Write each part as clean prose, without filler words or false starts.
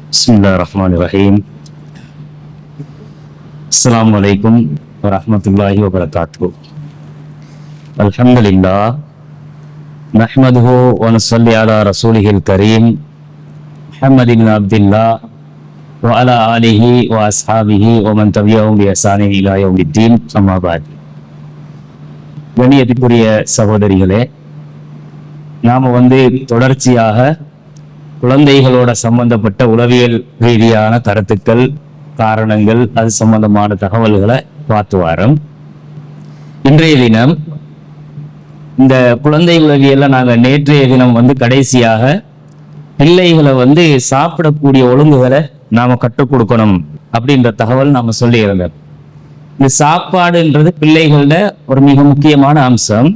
Bismillahirrahmanirrahim. Assalamualaikum warahmatullahi wabarakatuh. Alhamdulillah. Nahmaduhu wa nusalli ala rasulihil kareem Muhammad ibn Abdullah wa ala alihi wa ashabihi wa man tabi'ahum bi ihsanin ila yaumiddin. Amma ba'd. கண்ணியத்திற்குரிய சகோதரிகளே, நாம தொடர்ச்சியாக குழந்தைகளோட சம்பந்தப்பட்ட உளவியல் ரீதியான கருத்துக்கள், காரணங்கள், அது சம்பந்தமான தகவல்களை பார்த்து வரோம். இன்றைய தினம் இந்த குழந்தை உளவியல்ல நாங்க நேற்றைய தினம் கடைசியாக பிள்ளைகளை சாப்பிடக்கூடிய ஒழுங்குகளை நாம கற்றுக் கொடுக்கணும் அப்படின்ற தகவல் நாம சொல்லி இருந்தோம். இந்த சாப்பாடுன்றது பிள்ளைகளோட ஒரு மிக முக்கியமான அம்சம்.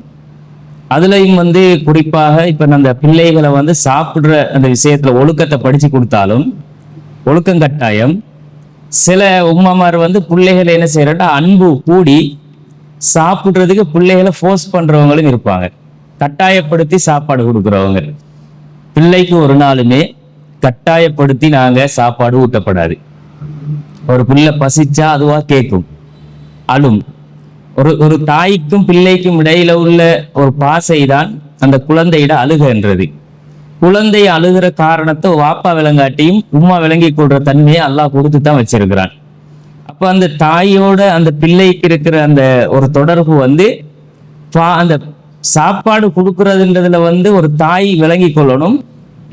அதுலயும் குறிப்பாக இப்ப அந்த பிள்ளைகளை சாப்பிடுற அந்த விஷயத்துல ஒழுக்கத்தை படிச்சு கொடுத்தாலும் ஒழுக்கம் கட்டாயம். சில உம்மாமார் பிள்ளைகளை என்ன செய்யறா, அன்பு கூடி சாப்பிடுறதுக்கு பிள்ளைகளை ஃபோர்ஸ் பண்றவங்களும் இருப்பாங்க, கட்டாயப்படுத்தி சாப்பாடு கொடுக்குறவங்க. பிள்ளைக்கு ஒரு நாளுமே கட்டாயப்படுத்தி நாங்க சாப்பாடு ஊட்டப்படாது. ஒரு பிள்ளை பசிச்சா அதுவா கேட்கும், அழும். ஒரு தாய்க்கும் பிள்ளைக்கும் இடையில உள்ள ஒரு பாசை தான் அந்த குழந்தையிட அழுகன்றது. குழந்தை அழுகிற காரணத்தை வாப்பா விளங்காட்டியும் உம்மா விளங்கி கொள்ற தன்மையை அல்லாஹ் கொடுத்து தான் வச்சிருக்கிறான். அப்ப அந்த தாயோட அந்த பிள்ளைக்கு இருக்கிற அந்த ஒரு தொடர்பு அந்த சாப்பாடு கொடுக்கறதுன்றதுல ஒரு தாய் விளங்கி கொள்ளணும்.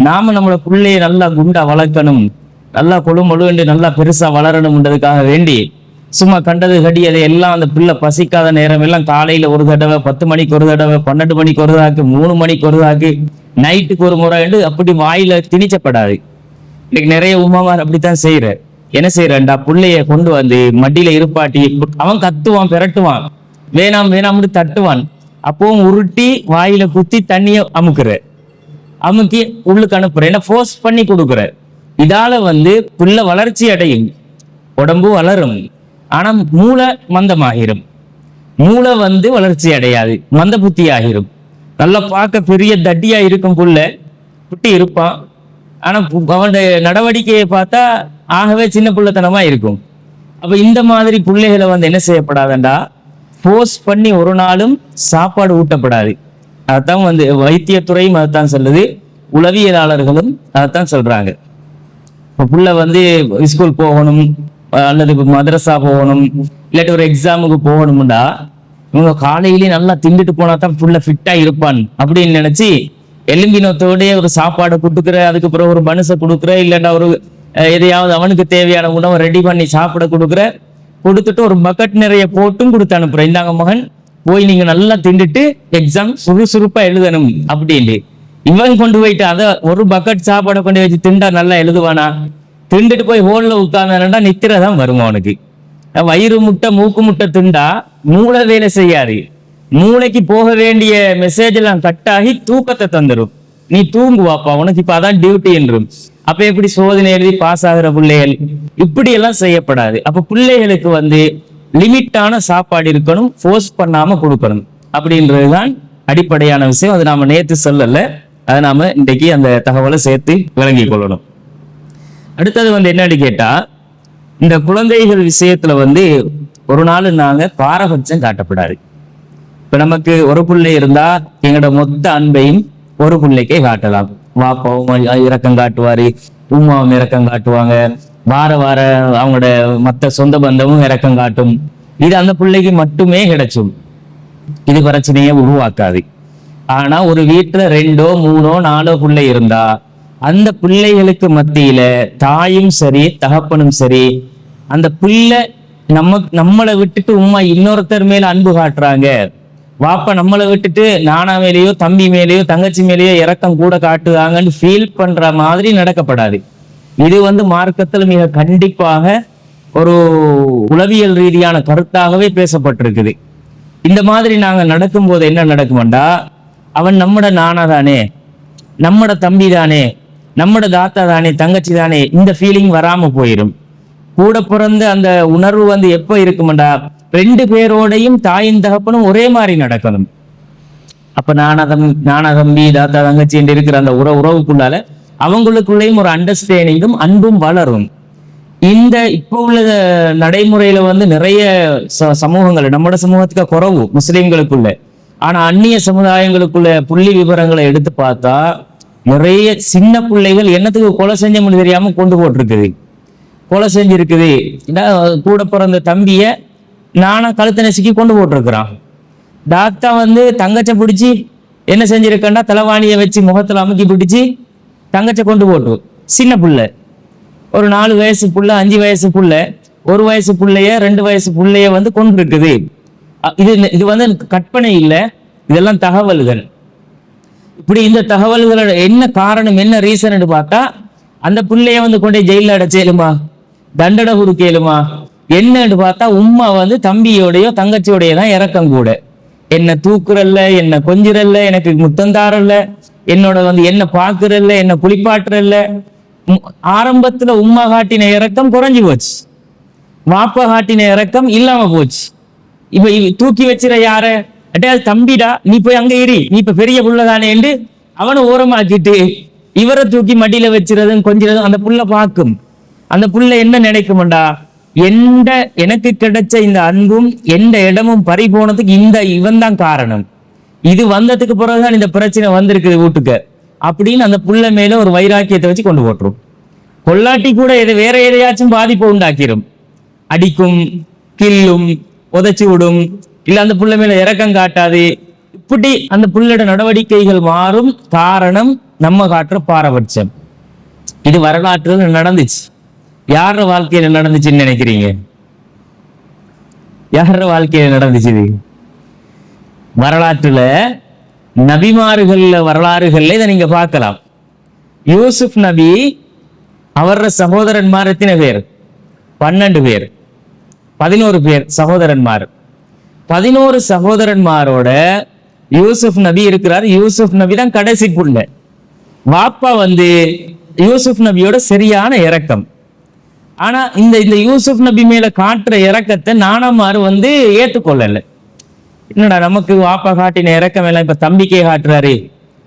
நாம நம்மளோட பிள்ளைய நல்லா குண்டா வளர்க்கணும், நல்லா கொழுமொழு நல்லா பெருசா வளரணும்ன்றதுக்காக வேண்டி சும்மா கண்டது கடி அதை எல்லாம் அந்த பிள்ளை பசிக்காத நேரம் எல்லாம் காலையில ஒரு தடவை, 10 மணிக்கு ஒரு தடவை, 12 மணிக்கு ஒரு தாக்கு, 3 மணிக்கு ஒரு தாக்கு, நைட்டுக்கு ஒரு முறை அப்படி வாயில திணிச்சப்படாது. இன்னைக்கு நிறைய உமாமார் அப்படித்தான் செய்யற. என்ன செய்யறா, பிள்ளைய கொண்டு மடியில இருப்பாட்டி அவன் கத்துவான், பெரட்டுவான், வேணாம் வேணாம்னு தட்டுவான். அப்பவும் உருட்டி வாயில குத்தி தண்ணிய அமுக்கி உள்ளுக்கு அனுப்புற. ஏன்னா ஃபோர்ஸ் பண்ணி கொடுக்குற. இதால பிள்ளை வளர்ச்சி அடையும், உடம்பு வளரும், ஆனா மூளை மந்தமாகிரும். மூளை வளர்ச்சி அடையாது, மந்த புத்தி ஆகிரும். நல்லா பார்க்க பெரிய தட்டியா இருக்கும் புள்ள, குட்டி இருப்பான், ஆனா அவனுடைய நடவடிக்கையை பார்த்தா ஆகவே சின்ன புள்ளத்தனமா இருக்கும். அப்ப இந்த மாதிரி பிள்ளைகளை என்ன செய்யப்படாதண்டா, ஃபோர்ஸ் பண்ணி ஒரு நாளும் சாப்பாடு ஊட்டப்படாது. அதான் வைத்தியத்துறையும் அதைத்தான் சொல்லுது, உளவியலாளர்களும் அதைத்தான் சொல்றாங்க. இப்ப புள்ள ஸ்கூல் போகணும் அல்லது மதரசா போகணும், இல்லாட்டி ஒரு எக்ஸாமுக்கு போகணும்டா இவங்க காலையிலேயே நல்லா திண்டுட்டு போனா தான் புள்ள ஃபிட்டா இருப்பான் அப்படின்னு நினைச்சு எலும்பினத்தோடய ஒரு சாப்பாடை கொடுக்குற, அதுக்கப்புறம் ஒரு மனுஷ கொடுக்குற, இல்லைன்னா ஒரு எதையாவது அவனுக்கு தேவையான உணவை ரெடி பண்ணி சாப்பிட கொடுத்துட்டு ஒரு பக்கெட் நிறைய போட்டும் கொடுத்து அனுப்புற. இந்தாங்க மகன், போய் நீங்க நல்லா திண்டுட்டு எக்ஸாம் சுறுசுறுப்பா எழுதணும் அப்படின்னு. இவன் கொண்டு போயிட்டு அதை ஒரு பக்கெட் சாப்பாடை கொண்டு வச்சு திண்டா நல்லா எழுதுவானா? திண்டுட்டு போய் ஹோல்ல உட்கார்ந்தா நித்திரை தான் வருமா அவனுக்கு. வயிறு முட்டை மூக்கு முட்டை திண்டா மூளை வேலை செய்யாது. மூளைக்கு போக வேண்டிய மெசேஜ் எல்லாம் கட்டாகி தூக்கத்தை தந்துடும். நீ தூங்குவாப்பா, உனக்கு இப்ப அதான் டியூட்டி என்றும். அப்ப எப்படி சோதனை எழுதி பாஸ் ஆகிற பிள்ளைகள் இப்படி எல்லாம் செய்யப்படாது. அப்ப பிள்ளைகளுக்கு லிமிட்டான சாப்பாடு இருக்கணும், ஃபோர்ஸ் பண்ணாம கொடுக்கணும் அப்படின்றதுதான் அடிப்படையான விஷயம். அது நாம நேத்து சொல்லல, அதை நாம இன்றைக்கு அந்த தகவலை சேர்த்து விளங்கி கொள்ளணும். அடுத்தது என்னன்னு கேட்டா, இந்த குழந்தைகள் விஷயத்துல ஒரு நாள் நாங்க பாரபட்சம் காட்டப்படாது. இப்ப நமக்கு ஒரு பிள்ளை இருந்தா எங்களோட மொத்த அன்பையும் ஒரு பிள்ளைக்கே காட்டலாம். வாப்பாவும் இரக்கம் காட்டுவாரு, உமாவும் இரக்கம் காட்டுவாங்க, வார அவங்களோட மற்ற சொந்த பந்தமும் இரக்கம் காட்டும். இது அந்த பிள்ளைக்கு மட்டுமே கிடைச்சும், இது பிரச்சனையை உருவாக்காது. ஆனா ஒரு வீட்டுல 2, 3, 4 பிள்ளை இருந்தா அந்த பிள்ளைகளுக்கு மத்தியில தாயும் சரி தகப்பனும் சரி, அந்த பிள்ளை நம்மளை விட்டுட்டு உம்மா இன்னொருத்தர் மேல அன்பு காட்டுறாங்க, வாப்பா நம்மளை விட்டுட்டு நானா மேலேயோ தம்பி மேலேயோ தங்கச்சி மேலேயோ இரக்கம் கூட காட்டுறாங்கன்னு ஃபீல் பண்ற மாதிரி நடக்கப்படாது. இது மார்க்கத்துல மிக கண்டிப்பாக ஒரு உளவியல் ரீதியான கருத்தாகவே பேசப்பட்டிருக்குது. இந்த மாதிரி நாங்க நடக்கும்போது என்ன நடக்கும்டா, அவன் நம்மட நானா தானே, நம்மட தம்பி தானே, நம்மட தாத்தா தானே, தங்கச்சி தானே, இந்த ஃபீலிங் வராம போயிடும். கூட பிறந்த அந்த உணர்வு எப்ப இருக்கும்டா, 2 பேரோடையும் தாயின் தகப்பனும் ஒரே மாதிரி நடக்கணும். அப்ப நானா தம்பி தாத்தா தங்கச்சி என்று இருக்கிற அந்த உறவுக்குள்ளால அவங்களுக்குள்ளேயும் ஒரு அண்டர்ஸ்டாண்டிங்கும் அன்பும் வளரும். இந்த இப்போ உள்ள நடைமுறையில வந்து நிறைய சமூகங்கள், நம்மட சமூகத்துக்கு குறவு முஸ்லிம்களுக்குள்ள, ஆனா அந்நிய சமுதாயங்களுக்குள்ள புள்ளி விவரங்களை எடுத்து பார்த்தா நிறைய சின்ன பிள்ளைகள் என்னத்துக்கு கொலை செஞ்சோம்னு தெரியாம கொண்டு போட்டிருக்குது, கொலை செஞ்சிருக்குது. கூட பிறந்த தம்பிய நானா கழுத்தை நெசுக்கி கொண்டு போட்டிருக்கிறான். டாக்டர் வந்து தங்கச்சை பிடிச்சி என்ன செஞ்சிருக்கேன்டா, தலைவாணியை வச்சு முகத்துல அமுக்கி பிடிச்சி தங்கச்சை கொண்டு போட்டு, சின்ன புள்ள, ஒரு 4 வயசு புள்ள, 5 வயசு புள்ள, 1 வயசு புள்ளைய, 2 வயசு புள்ளைய வந்து கொண்டு இருக்குது. இது வந்து கற்பனை இல்லை, இதெல்லாம் தகவல்கள். இப்படி இந்த தகவல்களோட என்ன காரணம், என்ன ரீசன் பார்த்தா, அந்த புள்ளைய வந்து கொண்டே ஜெயில அடைச்சேலுமா, தண்டனை கொடுக்கலுமா, என்னன்னு பார்த்தா உம்மா வந்து தம்பியோடையோ தங்கச்சியோடைய தான் இறக்கம் கூட. என்ன தூக்குறல்ல, என்ன கொஞ்சிறல்ல, எனக்கு முத்தந்தாரல்ல, என்னோட வந்து என்ன பாக்குறல்ல, என்ன குளிப்பாட்டுறல்ல. ஆரம்பத்துல உம்மா காட்டின இறக்கம் குறைஞ்சு போச்சு, வாப்பா காட்டின இறக்கம் இல்லாம போச்சு. இப்ப தூக்கி வச்சிட யார, அட்டையாவது தம்பிடா, நீ போய் அங்க ஏறி, நீ இப்ப பெரிய புள்ளதானே என்று அவனை ஓரமாக்கிட்டு இவரை தூக்கி மடியில வச்சிருதும் கொஞ்சிறதும் அந்த புள்ள பார்க்கும். அந்த புள்ள என்ன நினைக்கும்டா, எனக்கு கிடைச்ச இந்த அன்பும் எந்த இடமும் பறி போனதுக்கு இவன் தான் காரணம், இது வந்ததுக்கு பிறகுதான் இந்த பிரச்சனை வந்திருக்குது வீட்டுக்கு அப்படின்னு அந்த புள்ள மேல ஒரு வைராக்கியத்தை வச்சு கொண்டு போட்டுரும். கொல்லாட்டி கூட வேற எதையாச்சும் பாதிப்பு உண்டாக்கிரும், அடிக்கும், கில்லும், உதைச்சு விடும், இல்ல அந்த புள்ள மேல இறக்கம் காட்டாது. இப்படி அந்த புள்ளோட நடவடிக்கைகள் மாறும். காரணம் நம்ம காட்டுற பாரபட்சம். இது வரலாற்றுல நடந்துச்சு. யார வாழ்க்கையில நடந்துச்சுன்னு நினைக்கிறீங்க? யார வாழ்க்கையில நடந்துச்சு? வரலாற்றுல நபிமார்கள்ல வரலாறுகள்ல இதை நீங்க பார்க்கலாம். யூசுப் நபி அவர சகோதரன்மார் எத்தனை பேர்? 12 பேர், 11 பேர் சகோதரன்மார். 11 சகோதரன்மாரோட யூசுப் நபி இருக்கிறார். யூசுப் நபி தான் கடைசி புள்ள. வாப்பா வந்து யூசுப் நபியோட சரியான இரக்கம். ஆனா இந்த யூசுப் நபி மேல காட்டுற இரக்கத்தை நானாமாரு வந்து ஏற்றுக்கொள்ளல. என்னடா நமக்கு வாப்பா காட்டின இறக்கம் எல்லாம் இப்ப தம்பிக்கே காட்டுறாரு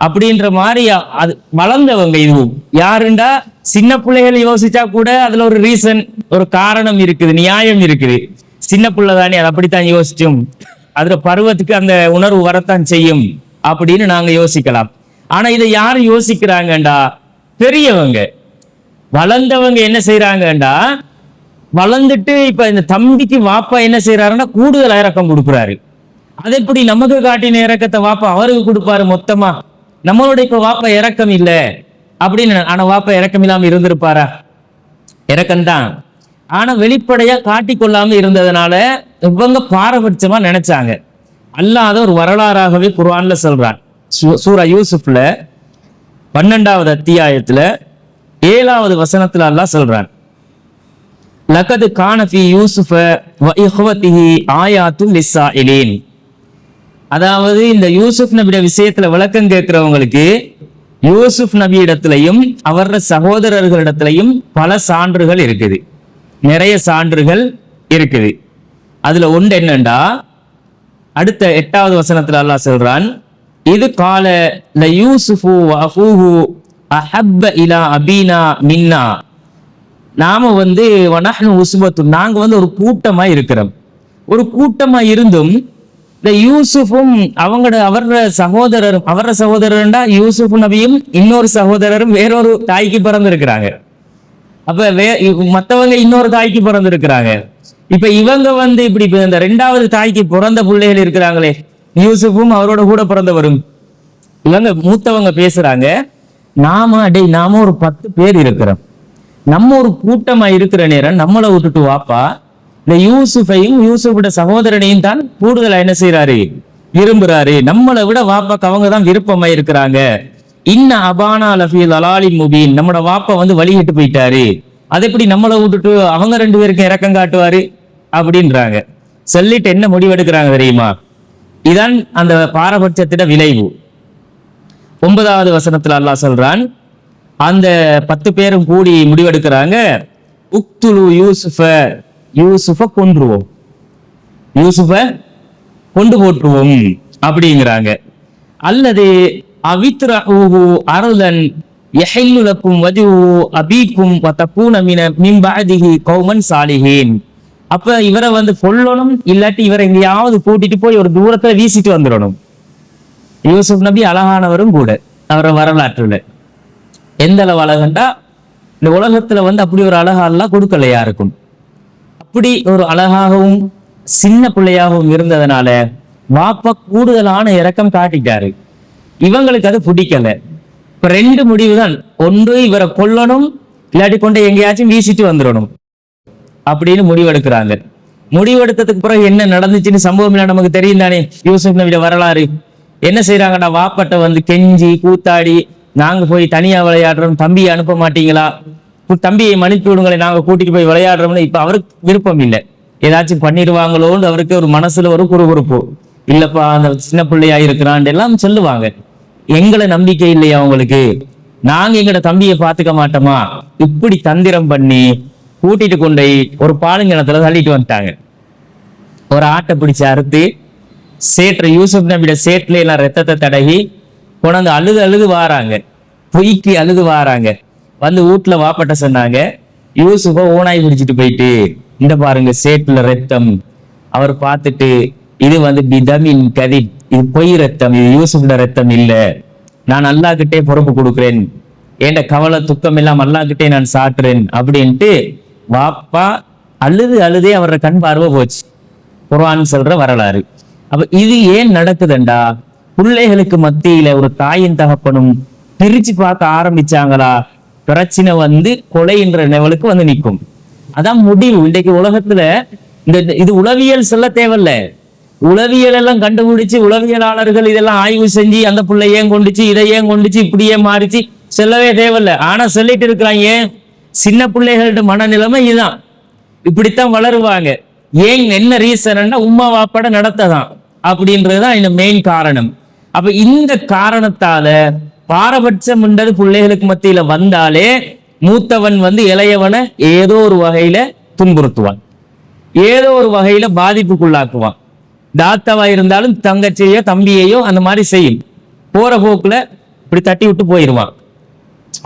அப்படின்ற மாதிரி. அது வளர்ந்தவங்க, இதுவும் யாருண்டா சின்ன பிள்ளைகள் யோசிச்சா கூட அதுல ஒரு ரீசன், ஒரு காரணம் இருக்குது, நியாயம் இருக்குது. சின்ன பிள்ளை தானே, அது அப்படித்தான் யோசிச்சோம், அதுல பருவத்துக்கு அந்த உணர்வு வரத்தான் செய்யும் அப்படின்னு நாங்க யோசிக்கலாம். ஆனா இதை யாரு யோசிக்கிறாங்கண்டா, பெரியவங்க, வளர்ந்தவங்க என்ன செய்யறாங்கண்டா, வளர்ந்துட்டு இப்ப இந்த தம்பிக்கு வாப்பா என்ன செய்யறாருன்னா கூடுதல் இறக்கம் கொடுக்குறாரு. அது எப்படி நமக்கு காட்டின இறக்கத்தை வாப்பா அவருக்கு கொடுப்பாரு மொத்தமா? நம்மளோட இப்ப வாப்பா இறக்கம் இல்லை அப்படின்னு. ஆனா வாப்பா இறக்கம் இல்லாம இருந்திருப்பாரா? இறக்கம்தான், ஆனா வெளிப்படையா காட்டிக்கொள்ளாம இருந்ததுனால இவங்க பாரபட்சமா நினைச்சாங்க. அல்லாத ஒரு வரலாறாகவே குர்ஆன்ல சொல்றான். சூரா யூசுப்ல 12வது அத்தியாயத்துல 7வது வசனத்துல அல்லாஹ் சொல்றான், லகது கான ஃபீ யூசுஃப வ இஹ்வதிஹி ஆயாத்துல் லிஸ்ஸாயிலீன். அதாவது இந்த யூசுப் நபியோட விஷயத்துல விளக்கம் கேட்கிறவங்களுக்கு யூசுப் நபி இடத்திலையும் அவர சகோதரர்களிடத்திலையும் பல சான்றுகள் இருக்குது, நிறைய சான்றுகள் இருக்குது. அதுல ஒன்று என்னண்டா, அடுத்த 8வது வசனத்துல அல்லாஹ் சொல்றான், இது கால ல யூசுஃபு வ அஹூஹு அஹப்ப இலா அபீனா மின்னா. நாம வந்து வனஹ்னு உஸ்பத்து, நாங்க வந்து ஒரு கூட்டமா இருக்கிறோம். ஒரு கூட்டமா இருந்தும் இந்த யூசுஃபும் அவர சகோதரர்டா யூசுப் நபியும் இன்னொரு சகோதரரும் வேறொரு தாய்க்கு பிறந்திருக்கிறாங்க. அப்ப மத்தவங்க இன்னொரு தாய்க்கு பிறந்திருக்கிறாங்க. இப்ப இவங்க வந்து இப்படி இந்த 2வது தாய்க்கு பிறந்த பிள்ளைகள் இருக்கிறாங்களே, யூசுஃபும் அவரோட கூட பிறந்தவரும், இவங்க மூத்தவங்க பேசுறாங்க, நாம ஒரு 10 பேர் இருக்கிறோம், நம்ம ஒரு கூட்டமா இருக்கிற நேரம் நம்மளை விட்டுட்டு வாப்பா இந்த யூசுஃபையும் யூசுஃபோட சகோதரனையும் தான் கூடுதலா என்ன செய்யறாரு, விரும்புறாரு. நம்மளை விட வாப்பாக்கு அவங்க தான் விருப்பமா இருக்கிறாங்க. இன்ன அபானா லஃபீல் அலாலி முபீன், நம்மளோட வாப்பா வந்து வழிகிட்டு போயிட்டாரு, அதை எப்படி நம்மளை விட்டுட்டு அவங்க 2 பேருக்கும் இறக்கம் காட்டுவாரு அப்படின்றாங்க. சொல்லிட்டு என்ன முடிவெடுக்கிறாங்க தெரியுமா? இதான் அந்த பாரபட்சத்திட விளைவு. 9வது வசனத்துல அல்லாஹ் சொல்றான், அந்த 10 பேரும் கூடி முடிவெடுக்கிறாங்க, உக்துலு யூசுஃப கொன்றுவோம், யூசுஃப கொண்டு போட்டுருவோம் அப்படிங்கிறாங்க. அல்லது அவித்ரஹூஹு அர்லன் யஹில்லு லக்கும் வஜு அபீக்கும் வதகூன மின் பஅதிஹி கௌமன் சாலிஹீன். அப்ப இவரை வந்து கொல்லணும், இல்லாட்டி இவரை எங்கேயாவது கூட்டிட்டு போய் ஒரு தூரத்துல வீசிட்டு வந்துடணும். யூசுப் நபி அழகானவரும் கூட. அவரை வரலாற்றுல எந்த அளவு அழகண்டா, இந்த உலகத்துல வந்து அப்படி ஒரு அழகாலாம் கொடுக்கல யாருக்கும். அப்படி ஒரு அழகாகவும் சின்ன பிள்ளையாகவும் இருந்ததுனால வாப்பா கூடுதலான இரக்கம் காட்டிட்டாரு. இவங்களுக்கு அது பிடிக்கல. இப்ப ரெண்டு முடிவு தான், ஒன்று இவரை கொல்லணும், இல்லாட்டி கொண்டு எங்கேயாச்சும் வீசிட்டு வந்துடணும் அப்படின்னு முடிவெடுக்கிறாங்க. முடிவெடுத்ததுக்கு பிறகு என்ன நடந்துச்சுன்னு சம்பவம் இல்லை நமக்கு தெரியும் தானே. யூசுப் நபியோட வரலாறு என்ன செய்யறாங்கடா, வாப்பட்ட வந்து கெஞ்சி கூத்தாடி, நாங்க போய் தனியா விளையாடுறோம், தம்பியை அனுப்ப மாட்டீங்களா, தம்பியை மன்னித்து விடுங்களை, நாங்க கூட்டிட்டு போய் விளையாடுறோம்னு. இப்ப அவருக்கு விருப்பம் இல்லை, ஏதாச்சும் பண்ணிடுவாங்களோன்னு அவருக்கு ஒரு மனசுல ஒரு குறுகுறுப்பு. இல்லப்பா அந்த சின்ன பிள்ளையா இருக்கிறான் எல்லாம் சொல்லுவாங்க. எங்களை நம்பிக்கை இல்லையா உங்களுக்கு, நாங்க எங்கட தம்பியை பார்த்துக்க மாட்டோமா, இப்படி தந்திரம் பண்ணி கூட்டிட்டு கொண்டு ஒரு பாலுங்கிணத்துல தள்ளிட்டு வந்துட்டாங்க. ஒரு ஆட்டை பிடிச்சு அறுத்து சேற்ற யூசுப் நபியோட சேற்றுல எல்லாம் ரத்தத்தை தடவி கொண்டாந்து அழுது அழுது வாராங்க, பொய்க்கு அழுது வாராங்க. வந்து வீட்டுல வாப்பட்ட சொன்னாங்க, யூசுஃபை ஓனாய் பிடிச்சிட்டு போயிட்டு, இந்த பாருங்க சேற்றுல ரத்தம். அவர் பார்த்துட்டு, இது வந்து பிதமின் கதிப், இது பொய் ரத்தம், இது யூசுஃபோட ரத்தம் இல்ல, நான் அல்லாஹ் கிட்டே பொறுப்பு கொடுக்குறேன், ஏண்ட கவலை துக்கம் எல்லாம் அல்லாஹ் கிட்டே நான் சாட்டுறேன் அப்படின்ட்டு வாப்பா அழுது அழுதே அவரோட கண் பார்வை போச்சு. குர்ஆன் சொல்ற வரலாறு. அப்ப இது ஏன் நடக்குதுண்டா, பிள்ளைகளுக்கு மத்தியில ஒரு தாயின் தகப்பனும் பிரிச்சு பார்க்க ஆரம்பிச்சாங்களா, பிரச்சனை வந்து கொலைன்ற லெவலுக்கு வந்து நிற்கும். அதான் முடிவு. இன்றைக்கு உலகத்துல இது உளவியல் சொல்ல தேவையில்ல, உளவியல் எல்லாம் கண்டுபிடிச்சு உளவியலாளர்கள் இதெல்லாம் ஆய்வு செஞ்சு அந்த பிள்ளை ஏன் கொண்டுச்சு, இதை ஏன் கொண்டுச்சு, இப்படியே மாறிச்சு சொல்லவே தேவையில்ல. ஆனா சொல்லிட்டு இருக்கிறாங்க, ஏன் சின்ன பிள்ளைகளோட மனநிலைமை இதுதான், இப்படித்தான் வளருவாங்க. ஏன் என்ன ரீசன்னா உம்மா வாப்பட நடத்ததான் அப்படின்றதுதான் இந்த மெயின் காரணம். அப்ப இந்த காரணத்தால பாரபட்சம் என்றது பிள்ளைகளுக்கு மத்தியில வந்தாலே மூத்தவன் வந்து இளையவனை ஏதோ ஒரு வகையில துன்புறுத்துவான், ஏதோ ஒரு வகையில பாதிப்புக்குள்ளாக்குவான். தாத்தாவா இருந்தாலும் தங்கச்சியோ தம்பியையோ அந்த மாதிரி செய்யும். போற போக்குல இப்படி தட்டி விட்டு போயிடுவான்,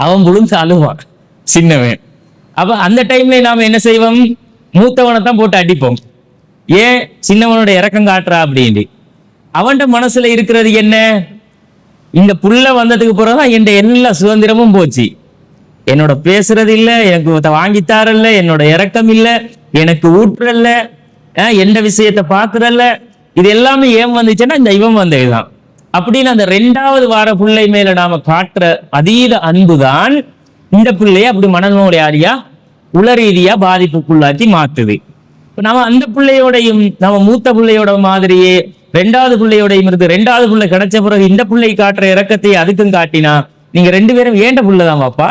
அவன் விழுந்து அழுவான் சின்னவன். அப்ப அந்த டைம்ல நாம என்ன செய்வோம், மூத்தவனை தான் போட்டு அடிப்போம். ஏன் சின்னவனோட இறக்கம் காட்டுறா அப்படின்னு. அவன்கிட்ட மனசுல இருக்கிறது என்ன, இந்த புள்ள வந்ததுக்கு பிறகுதான் என் எல்லா சுதந்திரமும் போச்சு, என்னோட பேசுறது இல்ல, எனக்கு வாங்கித்தாரல்ல, என்னோட இறக்கம் இல்ல, எனக்கு ஊற்றுறல்ல, எந்த விஷயத்த பாக்குறல்ல, இது எல்லாமே ஏன் வந்துச்சுன்னா இந்த இவன் வந்ததுதான் அப்படின்னு. அந்த ரெண்டாவது வார பிள்ளை மேல நாம காட்டுற அதீத அன்புதான் இந்த பிள்ளைய அப்படி மனநோயாளியா உள ரீதியா பாதிப்புக்குள்ளாக்கி மாத்துது. நாம அந்த பிள்ளையோடையும் நம்ம மூத்த பிள்ளையோட மாதிரியே ரெண்டாவது பிள்ளையோடையும் இருந்து, ரெண்டாவது பிள்ளை கிடைச்ச பிறகு இந்த பிள்ளை காட்டுற இறக்கத்தை அதுக்கும் காட்டினா, நீங்க ரெண்டு பேரும் ஏண்ட பிள்ளைதான் பாப்பா,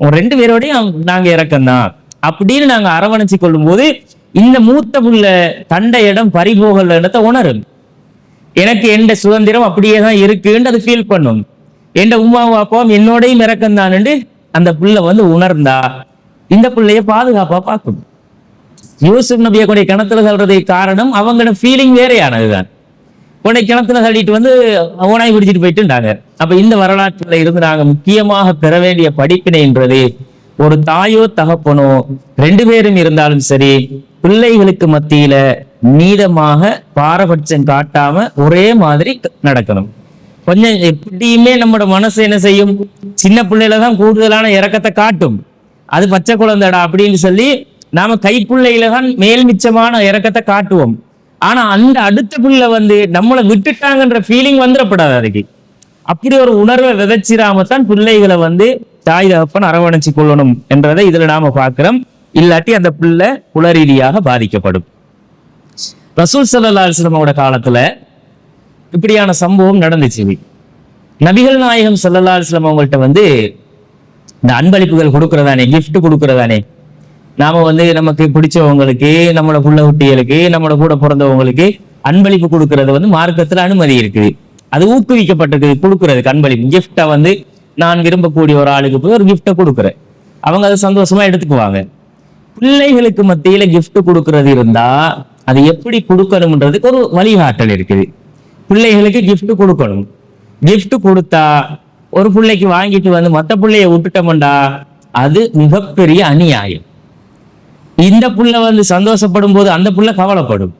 உங்க ரெண்டு பேரோடையும் நாங்க இறக்கம்தான் அப்படின்னு நாங்க அரவணைச்சு கொள்ளும் போது இந்த மூத்த புள்ள தண்ட இடம் பறிபோகல இடத்த உணரும். எனக்கு எந்த சுதந்திரம் அப்படியே தான் இருக்குன்னு அது ஃபீல் பண்ணும். எந்த உமாவும் அப்பாவும் என்னோடையும் இறக்கம் தான்னு அந்த பிள்ளை வந்து உணர்ந்தா இந்த பிள்ளைய பாதுகாப்பா பார்க்கும். யூசுப் நபியை கூட கிணத்துல தள்ளுறதுக்கு காரணம் அவங்களோட ஃபீலிங் வேறையானதுதான். உடனே கிணத்துல தள்ளிட்டு வந்து ஓனாய் பிடிச்சிட்டு போயிட்டுட்டாங்க. அப்ப இந்த வரலாற்றுல இருந்து நாங்க முக்கியமாக பெற வேண்டிய படிப்பினைன்றது, ஒரு தாயோ தகப்பனோ ரெண்டு பேரும் இருந்தாலும் சரி, பிள்ளைகளுக்கு மத்தியில நீதமாக பாரபட்சம் காட்டாம ஒரே மாதிரி நடக்கணும். கொஞ்சம் எப்படியுமே நம்மளோட மனசு என்ன செய்யும், சின்ன பிள்ளையில தான் கூடுதலான இறக்கத்தை காட்டும், அது பச்சை குழந்தைடா அப்படின்னு சொல்லி நாம கைப்பிள்ளையில தான் மேல் மிச்சமான இறக்கத்தை காட்டுவோம். ஆனா அந்த அடுத்த பிள்ளை வந்து நம்மளை விட்டுட்டாங்கன்ற ஃபீலிங் வந்துடப்படாது. அதுக்கு அப்படி ஒரு உணர்வை விதைச்சிராமத்தான் பிள்ளைகளை வந்து தாய் தகப்பன் அரவணைச்சு கொள்ளணும் என்றதை இதுல நாம பார்க்கிறோம். இல்லாட்டி அந்த பிள்ளை உள ரீதியாக பாதிக்கப்படும். ரசூல் ஸல்லல்லாஹு அலைஹி வஸல்லம் காலத்துல இப்படியான சம்பவம் நடந்துச்சு. நபிகள் நாயகம் ஸல்லல்லாஹு அலைஹி வஸல்லம் அவங்கள்ட்ட வந்து இந்த அன்பளிப்புகள் கொடுக்கறதானே, கிஃப்ட் கொடுக்கறதானே, நாம வந்து நமக்கு பிடிச்சவங்களுக்கு, நம்மளோட புள்ள குட்டிகளுக்கு, நம்மளோட கூட பிறந்தவங்களுக்கு அன்பளிப்பு கொடுக்கறது வந்து மார்க்கத்துல அனுமதி இருக்குது. அது ஊக்குவிக்கப்பட்டிருக்குது கொடுக்கறதுக்கு. அன்பளிப்பு கிஃப்டை வந்து நான் விரும்பக்கூடிய ஒரு ஆளுக்கு போய் ஒரு கிஃப்டை கொடுக்குறேன், அவங்க அதை சந்தோஷமா எடுத்துக்குவாங்க. பிள்ளைகளுக்கு மத்தியில கிஃப்ட் கொடுக்கறது இருந்தா அது எப்படி கொடுக்கணும்ன்றதுக்கு ஒரு வழிகாட்டல் இருக்குது. பிள்ளைகளுக்கு கிஃப்ட் கொடுக்கணும். கிஃப்ட் கொடுத்தா ஒரு பிள்ளைக்கு வாங்கிட்டு வந்து மத்த பிள்ளைய விட்டுட்டோம்டா அது மிகப்பெரிய அநியாயம். இந்த புள்ள வந்து சந்தோஷப்படும் போது அந்த புள்ள கவலைப்படும்,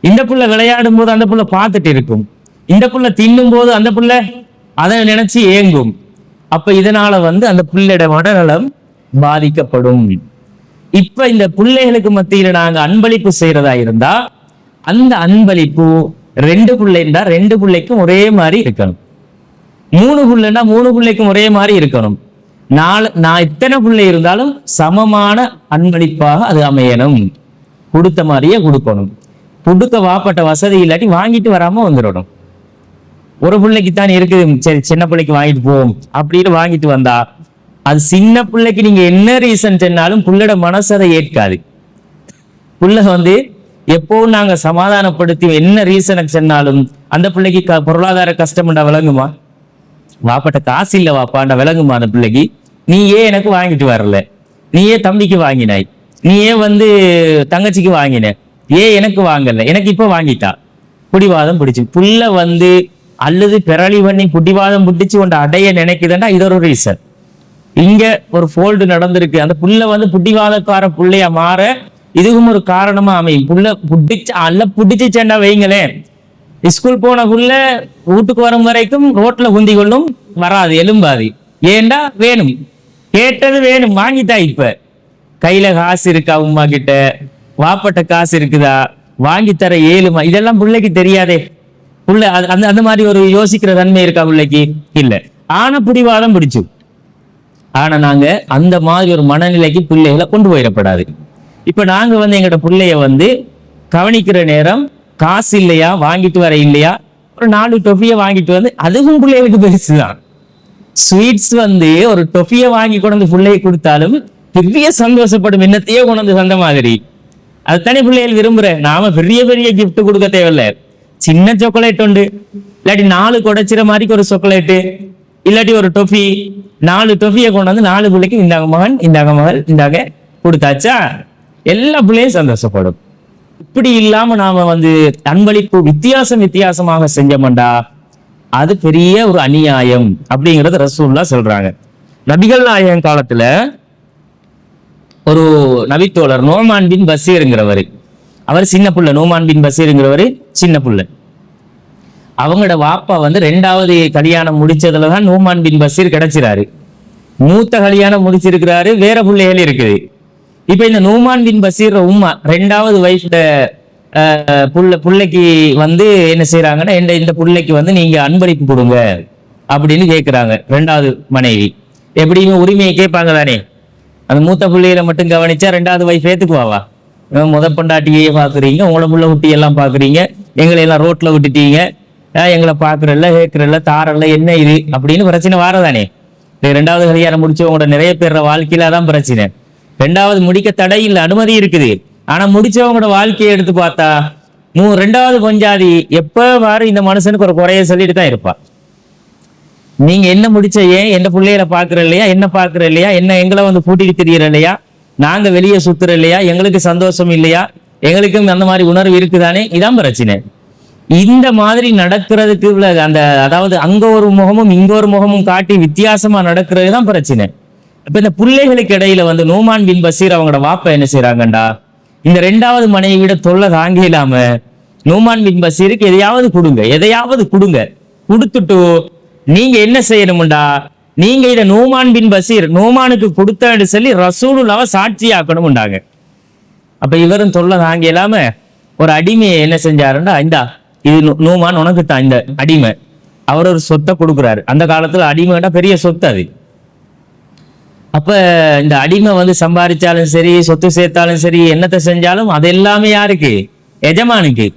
இந்த புள்ள விளையாடும் போது அந்த புள்ள பார்த்துட்டு இருக்கும், இந்த புள்ள தின்னும் போது அந்த புள்ள அதை நினைச்சு ஏங்கும். அப்ப இதனால வந்து அந்த புள்ளையோட மனநலம் பாதிக்கப்படும். இப்ப இந்த பிள்ளைகளுக்கு மத்தியில நாங்க அன்பளிப்பு செய்யறதா இருந்தா அந்த அன்பளிப்பு 2 பிள்ளைண்டா 2 பிள்ளைக்கும் ஒரே மாதிரி இருக்கணும், 3 பிள்ளைண்டா 3 பிள்ளைக்கும் ஒரே மாதிரி இருக்கணும். நான் இத்தனை பிள்ளை இருந்தாலும் சமமான அன்பளிப்பாக அது அமையணும், கொடுத்த மாதிரியே கொடுக்கணும். கொடுக்க வாப்பட்ட வசதி இல்லாட்டி வாங்கிட்டு வராம வந்துடணும். ஒரு பிள்ளைக்கு தான் இருக்குது, சரி சின்ன பிள்ளைக்கு வாங்கிட்டு போவோம் அப்படின்னு வாங்கிட்டு வந்தா அது சின்ன பிள்ளைக்கு நீங்க என்ன ரீசன் சொன்னாலும் புள்ளோட மனசு அதை ஏற்காது. புள்ள வந்து எப்பவும் நாங்க சமாதானப்படுத்தி என்ன ரீசனை சொன்னாலும் அந்த பிள்ளைக்கு பொருளாதார கஷ்டம்டா விளங்குமா, வாப்பட்ட காசு இல்ல வாப்பாண்டா விளங்குமா அந்த பிள்ளைக்கு. நீ ஏன் எனக்கு வாங்கிட்டு வரல, நீ ஏன் தம்பிக்கு வாங்கினாய், நீ ஏன் வந்து தங்கச்சிக்கு வாங்கின, ஏன் எனக்கு வாங்கல, எனக்கு இப்ப வாங்கிட்டா. புடிவாதம் பிடிச்சு புள்ள வந்து அல்லது பெரளி பண்ணி புடிவாதம் பிடிச்சு கொண்ட அடைய நினைக்குதுன்னா இது ஒரு ரீசன். இங்க ஒரு ஃபோல்டு நடந்திருக்கு, அந்த புள்ள வந்து புடிவாதக்கார புள்ளைய மாற இதுவும் ஒரு காரணமா அமையும். புள்ள புடிச்சு செண்டா வைங்களேன், ஸ்கூல் போன புள்ள வீட்டுக்கு வரும் வரைக்கும் ரோட்ல குந்தி கொள்ளும், வராது எலும்பாது. ஏண்டா வேணும், கேட்டது வேணும், வாங்கிட்டா. இப்ப கையில காசு இருக்கா, உமா கிட்ட வாப்பட்ட காசு இருக்குதா, வாங்கி தர ஏழுமா, இதெல்லாம் பிள்ளைக்கு தெரியாதே. புள்ள அந்த மாதிரி ஒரு யோசிக்கிற தன்மை இருக்கா பிள்ளைக்கு இல்ல. ஆனா பிடிவாதம் பிடிச்சு. ஆனா நாங்க அந்த மாதிரி ஒரு மனநிலைக்கு பிள்ளைகளை கொண்டு போயிடப்படாது. இப்ப நாங்க வந்து எங்களோட பிள்ளைய வந்து கவனிக்கிற நேரம் காசு இல்லையா, வாங்கிட்டு வர இல்லையா, ஒரு 4 டொஃபியை வாங்கிட்டு வந்து, அதுவும் பிள்ளைகளுக்கு பெருசுதான். ஸ்வீட்ஸ் வந்து ஒரு டொஃபியை வாங்கி கொண்டு பிள்ளையை கொடுத்தாலும் பெரிய சந்தோஷப்படும், என்னத்தையோ கொண்டு வந்து சந்த மாதிரி. அது தனி பிள்ளைகள் விரும்புறேன். நாம பெரிய பெரிய கிஃப்ட் கொடுக்க தேவையில்ல, சின்ன சாக்லேட் உண்டு, இல்லாட்டி 4 குடைச்சிற மாதிரி ஒரு சாக்லேட்டு, இல்லாட்டி ஒரு டொஃபி, 4 டொஃபியை கொண்டு வந்து 4 பிள்ளைக்கு இந்தாங்க மகன், இந்தாங்க மகள், இந்தாங்க கொடுத்தாச்சா, எல்லா பிள்ளையும் சந்தோஷப்படும். இப்படி இல்லாம நாம வந்து அன்பளிப்பு வித்தியாசமாக செஞ்சோம்டா அது பெரிய ஒரு அநியாயம் அப்படிங்கறது ரசூலுல்லாஹ் சொல்றாங்க. நபிகள் நாயகம் காலத்துல ஒரு நபித்தோழர் நோமான் பின் பஷீர்ங்கிறவர், அவர் சின்ன புள்ள. நோமான் பின் பஷீர்ங்கிறவர் சின்ன புள்ள. அவங்களோட வாப்பா வந்து 2வது கல்யாணம் முடிச்சதுலதான் நோமான் பின் பஷீர் கிடைச்சிறாரு. மூத்த கல்யாணம் முடிச்சிருக்கிறாரு, வேற பிள்ளைகள் இருக்குது. இப்ப இந்த நோமான் பின் பஷீர் உம்மா 2வது வைஃப்ட பிள்ளைக்கு வந்து என்ன செய்யறாங்கன்னா, இந்த பிள்ளைக்கு வந்து நீங்க அன்பளிப்பு கொடுங்க அப்படின்னு கேட்கிறாங்க. 2வது மனைவி எப்படியுமே உரிமையை கேட்பாங்க தானே. அந்த மூத்த பிள்ளைகளை மட்டும் கவனிச்சா 2வது வைஃப் ஏத்துக்குவாவா? முத பொண்டாட்டியே பாக்குறீங்க, உங்களோட புள்ள குட்டி எல்லாம் பாக்குறீங்க, எங்களை எல்லாம் ரோட்ல விட்டுட்டீங்க, எங்களை பாக்குறல்ல கேட்கறல்ல தாரல்ல, என்ன இது அப்படின்னு பிரச்சனை வாரதானே. 2வது கல்யாணம் முடிச்சவங்களோட நிறைய பேர் வாழ்க்கையில தான் பிரச்சனை. 2வது முடிக்க தடை இல்லை, அனுமதி இருக்குது. ஆனா முடிச்சவங்களோட வாழ்க்கையை எடுத்து பார்த்தா 2வது பொஞ்சாதி எப்ப பாரு இந்த மனுஷனுக்கு ஒரு குறைய சொல்லிட்டு தான் இருப்பா. நீங்க என்ன முடிச்ச, ஏன் என்ன பிள்ளைகளை பாக்குற இல்லையா, என்ன பாக்குற இல்லையா, என்ன எங்களை வந்து கூட்டிட்டு திரியிற இல்லையா, நாங்க வெளியே சுத்துற இல்லையா, எங்களுக்கு சந்தோஷம் இல்லையா, எங்களுக்கும் அந்த மாதிரி உணர்வு இருக்குதானே, இதான் பிரச்சனை. இந்த மாதிரி நடக்கிறதுக்கு அந்த அதாவது அங்க ஒரு முகமும் இங்க ஒரு முகமும் காட்டி வித்தியாசமா நடக்கிறது தான் பிரச்சனை. இப்ப இந்த பிள்ளைகளுக்கு இடையில வந்து நோமான் பின் பஷீர் அவங்களோட வாப்பா என்ன செய்யறாங்கண்டா, இந்த 2வது மனைவியோட தொல்லை தாங்க இல்லாம நோமான் பின் பஷீருக்கு எதையாவது கொடுங்க, கொடுத்துட்டு நீங்க என்ன செய்யணும்டா, நீங்க இத நோமான் பின் பஷீர் நோமானுக்கு கொடுத்தன்னு சொல்லி ரசூலுல்லாஹ் சாட்சியாக்கணும்டாங்க. அப்ப இவரும் தொல்லை தாங்க இல்லாம ஒரு அடிமையை என்ன செஞ்சாருண்டா, இந்தா இது நோமான் உனக்கு தான் இந்த அடிமை, அவர் ஒரு சொத்தை கொடுக்குறாரு. அந்த காலத்துல அடிமைடா பெரிய சொத்து அது. அப்ப இந்த அடிமை வந்து சம்பாதிச்சாலும் சரி, சொத்து சேர்த்தாலும் சரி, என்னத்தை செஞ்சாலும் அது எல்லாமே யாருக்கு? எஜமானுக்கு.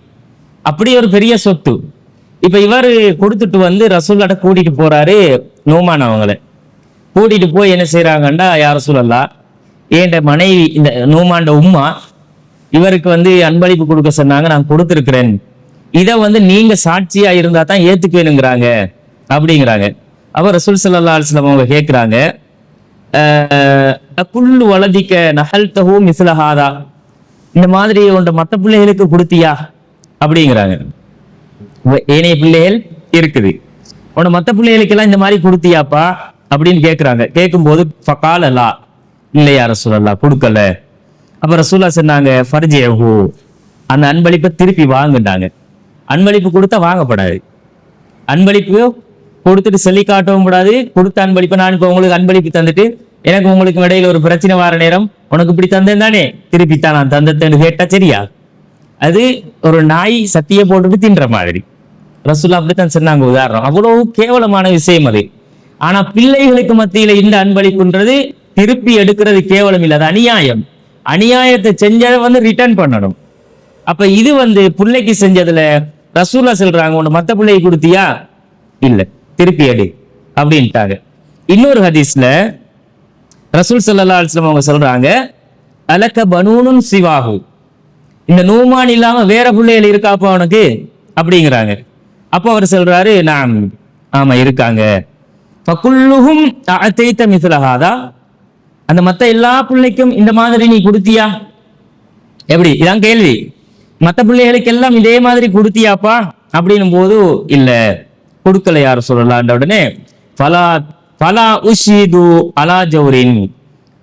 அப்படி ஒரு பெரிய சொத்து. இப்ப இவர் கொடுத்துட்டு வந்து ரசூலுல்லாஹ் கூட்டிட்டு போறாரு. நோமான் அவங்களை கூட்டிட்டு போய் என்ன செய்யறாங்கண்டா, யார் ரசூலல்லாஹ், ஏண்ட மனைவி இந்த நோமாண்ட உம்மா இவருக்கு வந்து அன்பளிப்பு கொடுக்க சொன்னாங்க, நான் கொடுத்துருக்கிறேன், இதை வந்து நீங்க சாட்சியா இருந்தா தான் ஏத்துக்குவேனுங்கிறாங்க அப்படிங்கிறாங்க. அப்ப ரசூல் ஸல்லல்லாஹு அலைஹி வஸல்லம் அவங்க கேட்கிறாங்க, குல்லு வலதிக்க நஹல்தஹு மிஸ்லஹாதா, இந்த மாதிரி உண்ட மற்ற பிள்ளைகளுக்கு கொடுத்தியா அப்படிங்கிறாங்க. ஏனைய பிள்ளைகள் இருக்குது, உன மத்த பிள்ளைகளுக்கெல்லாம் இந்த மாதிரி கொடுத்தியாப்பா அப்படின்னு கேட்கிறாங்க. கேட்கும்போது ஃபகால லா, இல்லையா ரசூலல்லாஹ் கொடுக்கல. அப்ப ரசூலுல்லாஹ் சொன்னாங்க ஃபர்ஜிஹு, அந்த அன்பளிப்பை திருப்பி வாங்குட்டாங்க. அன்பளிப்பு கொடுத்தா வாங்கப்படாது. அன்பளிப்பு கொடுத்துட்டு சொல்லி காட்டவும் கூடாது. கொடுத்த அன்பளிப்பை நான் இப்போ உங்களுக்கு அன்பளிப்பு தந்துட்டு எனக்கு உங்களுக்கு இடையில ஒரு பிரச்சனை வர நேரம் உனக்கு இப்படி தந்தேன் தானே, திருப்பித்தான் நான் தந்தேன்னு கேட்டா சரியா? அது ஒரு நாய் சத்திய போட்டுட்டு தின்ற மாதிரி. ரசூலுல்லாஹ் அப்படித்தான் சொன்னாங்க. உதாரணம், அவ்வளவு கேவலமான விஷயம் அது. ஆனா பிள்ளைகளுக்கு மத்தியில இந்த அன்பளிப்புன்றது திருப்பி எடுக்கிறது கேவலம் இல்லை, அது அநியாயம். அநியாயத்தை செஞ்சதை ரிட்டர்ன் பண்ணணும். அப்ப இது பிள்ளைக்கு செஞ்சதுல ரசூலுல்லாஹ் சொல்றாங்க, உன்னை மத்த பிள்ளைக்கு கொடுத்தியா, இல்ல திருப்பி எடு அப்படின்ட்டாங்க. இன்னொரு ஹதீஸ்ல ரசூல் ஸல்லல்லாஹு அலைஹி வஸல்லம் அவங்க சொல்றாங்க, அலக்க பனூனுன் சிவாஹு, இந்த நூமான் இல்லாம வேற பிள்ளைகள் இருக்காப்பா உனக்கு அப்படிங்கிறாங்க. அப்போ அவர் சொல்றாரு, நான் ஆமா இருக்காங்க. ஃபகுல்லுஹும் அஅதைத மிஸ்ல ஹாதா, அந்த மத்த எல்லா பிள்ளைக்கும் இந்த மாதிரி நீ கொடுத்தியா? எப்படி? இதான் கேள்வி. மத்த பிள்ளைகளுக்கு எல்லாம் இதே மாதிரி கொடுத்தியாப்பா அப்படின்னும் போது இல்ல கொடுக்கல யார் சொல்லலான்ற உடனே ஃபலா ஃபலா உஷிது அலா ஜௌரின்,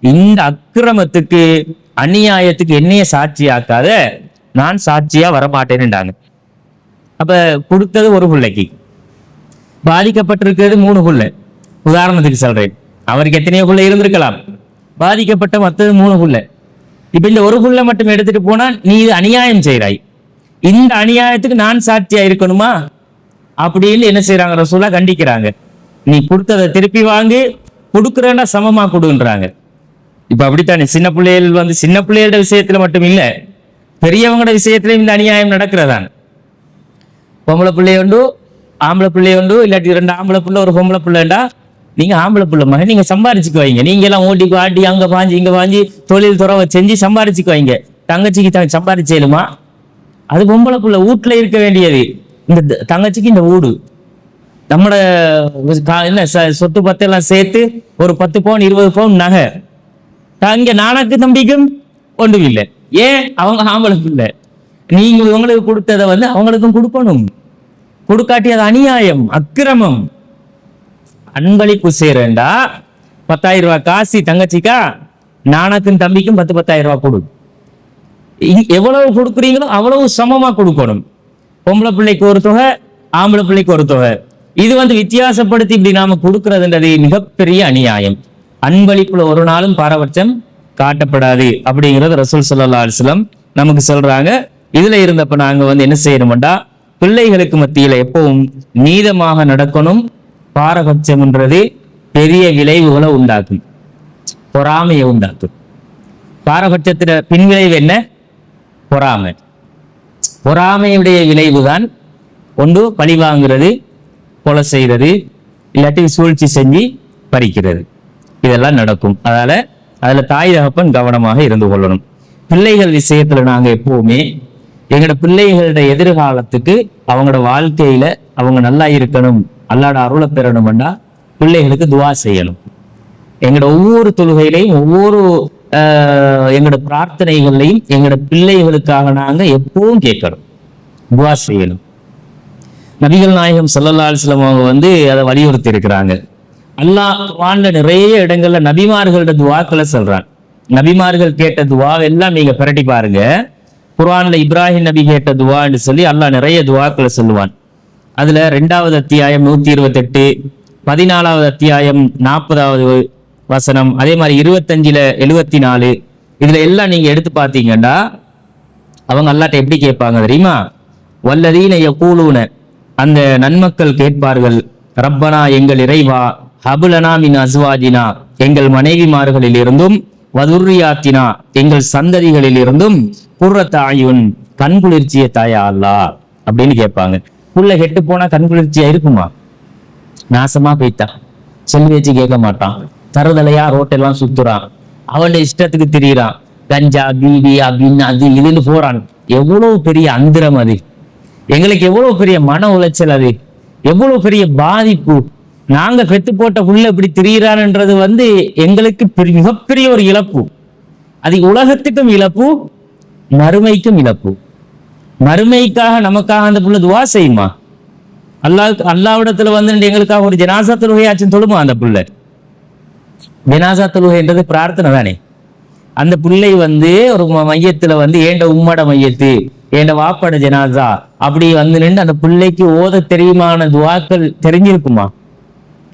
இந்த அக்கிரமத்துக்கு அநியாயத்துக்கு என்னைய சாட்சியாக்காத, நான் சாட்சியா வரமாட்டேன்னுட்டாங்க. அப்ப கொடுத்தது ஒரு பிள்ளைக்கு, பாதிக்கப்பட்டிருக்கிறது 3 பிள்ளை. உதாரணத்துக்கு சொல்றேன், அவருக்கு எத்தனையோ பிள்ளை இருந்திருக்கலாம், பாதிக்கப்பட்ட மற்றது 3 பிள்ளை. இப்ப இந்த ஒரு புள்ள மட்டும் எடுத்துட்டு போனா நீ இது அநியாயம் செய்றாய், இந்த அநியாயத்துக்கு நான் சாட்சியா இருக்கணுமா அப்படின்னு என்ன செய்யறாங்க, ரசூலுல்லாஹ் கண்டிக்கிறாங்க. நீ கொடுத்ததை திருப்பி வாங்கி, கொடுக்குறேன்னா சமமா கொடுன்றாங்க. இப்ப அப்படித்தானே சின்ன பிள்ளைகள் சின்ன பிள்ளைகளோட விஷயத்துல மட்டும் இல்ல, பெரியவங்களோட விஷயத்திலயும் இந்த அநியாயம் நடக்கிறதான். பொம்பளை பிள்ளையுண்டு ஆம்பளை பிள்ளையுண்டு, இல்லாட்டி 2 ஆம்பளை பிள்ளை ஒரு பொம்பளை பிள்ளைண்டா, நீங்க ஆம்பளை பிள்ளை மகன் நீங்க சம்பாரிச்சுக்கு வைங்க, நீங்க எல்லாம் ஓட்டி ஆட்டி அங்க பாஞ்சு இங்க பாஞ்சு தொழில் துறவை செஞ்சு சம்பாரிச்சுக்கு வைங்க. தங்கச்சிக்கு சம்பாரிச்சேலுமா? அது பொம்பளை பிள்ளை வீட்டுல இருக்க வேண்டியது. இந்த தங்கச்சிக்கு இந்த வீடு, நம்மட என்ன சொத்து பத்தெல்லாம் சேர்த்து ஒரு 10 பவுன் 20 பவுன் நகை. இங்க நானக்கு தம்பிக்கும் ஒன்றும் இல்லை. ஏன்? அவங்க ஆம்பளை பிள்ளை. நீங்க உங்களுக்கு கொடுத்ததை அவங்களுக்கும் கொடுக்கணும். கொடுக்காட்டி அது அநியாயம், அக்கிரமம். அன்பளிப்பு செய்யறேன்டா 10,000 ரூபாய் காசி தங்கச்சிக்கா, நானக்கும் தம்பிக்கும் 10,000 ரூபாய் கொடு. எவ்வளவு கொடுக்குறீங்களோ அவ்வளவு சமமா கொடுக்கணும். பொம்பளை பிள்ளைக்கு ஒரு தொகை, ஆம்பளை பிள்ளைக்கு ஒரு தொகை. இது வித்தியாசப்படுத்தி இப்படி நாம கொடுக்கறதுன்றது மிகப்பெரிய அநியாயம். அன்பளிப்புல ஒரு நாளும் பாரபட்சம் காட்டப்படாது அப்படிங்கிறது ரசூல் ஸல்லல்லாஹு அலைஹி வஸல்லம் நமக்கு சொல்றாங்க. இதுல இருந்தப்ப நாங்க என்ன செய்யணும்டா, பிள்ளைகளுக்கு மத்தியில எப்பவும் நீதமாக நடக்கணும். பாரபட்சம்ன்றது பெரிய விளைவுகளை உண்டாக்கும், பொறாமையை உண்டாக்கும். பாரபட்சத்தின பின்விளைவு என்ன? பொறாமை. பொறாமையுடைய விளைவுதான் ஒன்று பழி வாங்குறது, கொலை செய்யறது, இல்லாட்டி சூழ்ச்சி செஞ்சு பறிக்கிறது, இதெல்லாம் நடக்கும். அதுல தாய் தகப்பன் கவனமாக இருந்து கொள்ளணும். பிள்ளைகள் விஷயத்துல நாங்க எப்பவுமே எங்களோட பிள்ளைகளோட எதிர்காலத்துக்கு, அவங்களோட வாழ்க்கையில அவங்க நல்லா இருக்கணும், அல்லாஹ்வோட அருளை பெறணும்னா பிள்ளைகளுக்கு துவா செய்யணும். எங்களோட ஒவ்வொரு தொழுகையிலையும் ஒவ்வொரு எங்களோட பிரார்த்தனைகள்லையும் எங்களோட பிள்ளைகளுக்காக நாங்க எப்பவும் கேட்கணும், துவா செய்யணும். நபிகள் நாயகம் ஸல்லல்லாஹு அலைஹி வஸல்லம் அவங்க அதை வலியுறுத்தி இருக்கிறாங்க. அல்லாஹ் குர்ஆன்ல நிறைய இடங்கள்ல நபிமார்களோட துவாக்களை சொல்றான். நபிமார்கள் கேட்ட துவா எல்லாம் நீங்க பிரட்டி பாருங்க. குர்ஆன்ல இப்ராஹிம் நபி கேட்ட துவான்னு சொல்லி அல்லாஹ் நிறைய துவாக்களை சொல்லுவான். அதுல 2வது அத்தியாயம் 128, 14வது அத்தியாயம் 40வது வசனம், அதே மாதிரி 25ல 74, இதுல எல்லாம் நீங்க எடுத்து பார்த்தீங்கன்னா அவங்க அல்லாஹ்ட்ட எப்படி கேட்பாங்க தெரியுமா? வல்லதீன யகூலூன, அந்த நன்மக்கள் கேட்பார்கள், ரப்பனா எங்கள் இறைவா, ஹபுலனா மின் அஸ்வாஜினா எங்கள் மனைவிமார்களில் இருந்தும், வதுர்ரியாத்தினா எங்கள் சந்ததிகளில் இருந்தும், குர்ரத்த அயுன் கண்குளிர்ச்சிய தாயா அல்லாஹ் அப்படின்னு கேட்பாங்க. புள்ள கெட்டு போனா கண்குளிர்ச்சியா இருக்குமா? நாசமா போய்த்தான், செல்வி வச்சு கேட்க மாட்டான், தருதலையா ரோட்டெல்லாம் சுத்துறான், அவன் இஷ்டத்துக்கு திரியிறான், கஞ்சா பீடி அப்படின்னு அது இதுன்னு போறான். எவ்வளவு பெரிய அந்திரம் அது, எங்களுக்கு எவ்வளவு பெரிய மன உளைச்சல், அது எவ்வளவு பெரிய பாதிப்பு. நாங்க பெத்து போட்ட புள்ள இப்படி திரியிறான்ன்றது எங்களுக்கு மிகப்பெரிய ஒரு இழப்பு. அது உலகத்துக்கும் இழப்பு, மறுமைக்கும் இழப்பு. மறுமைக்காக நமக்காக அந்த புள்ள துவா செய்யுமா? அல்லாவிடத்துல வந்து எங்களுக்காக ஒரு ஜனாசா தொழுகையாச்சும் தொழுமா அந்த புள்ள. ஜனாசா தொழுகைன்றது பிரார்த்தனை தானே. அந்த பிள்ளை வந்து ஒரு மையத்துல வந்து ஏண்ட உம்மட மையத்து ஏண்ட வாப்பட ஜனாசா அப்படி வந்து நின்று அந்த பிள்ளைக்கு ஓத தெரியுமான துவாக்கள் தெரிஞ்சிருக்குமா,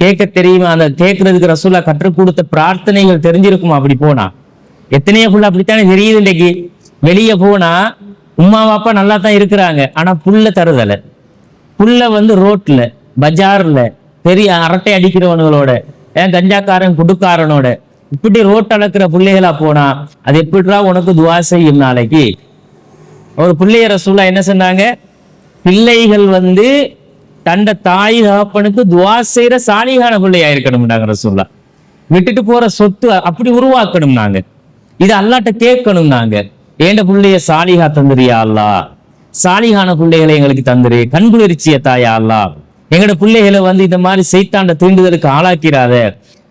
கேட்க தெரியுமா, அந்த கேட்கறதுக்கு ரசூலா கற்றுக் கொடுத்த பிரார்த்தனைகள் தெரிஞ்சிருக்குமா? அப்படி போனா எத்தனையோ புள்ள அப்படித்தானே தெரியுது. இன்னைக்கு வெளியே போனா உம்மா வாப்பா நல்லா தான் இருக்கிறாங்க, ஆனா புள்ள தருதலை. புள்ள வந்து ரோட்ல பஜார்ல பெரிய அரட்டை அடிக்கிறவனுகளோட கஞ்சாக்காரன் குடுக்காரனோட இப்படி ரோட் அளக்குற பிள்ளைகளா போனா அது எப்படிடா உனக்கு துவா செய்யும்? நாளைக்கு ஒரு பிள்ளைய ரசூலா என்ன சொன்னாங்க, பிள்ளைகள் வந்து தண்ட தாய் தகப்பனுக்கு துவா செய்யற சாலிகான பிள்ளையா இருக்கணும்னாங்க ரசூலா. விட்டுட்டு போற சொத்து அப்படி உருவாக்கணும். நாங்க இது அல்லாட்ட கேட்கணும். நாங்க ஏண்ட பிள்ளைய சாலிகா தந்துரியா அல்லா, சாலிகான பிள்ளைகளை எங்களுக்கு தந்துரு, கண்குளிர்ச்சிய தாயா அல்லா, எங்களோட பிள்ளைகளை வந்து இந்த மாதிரி செய்தாண்ட தீண்டுதலுக்கு ஆளாக்கிறாத.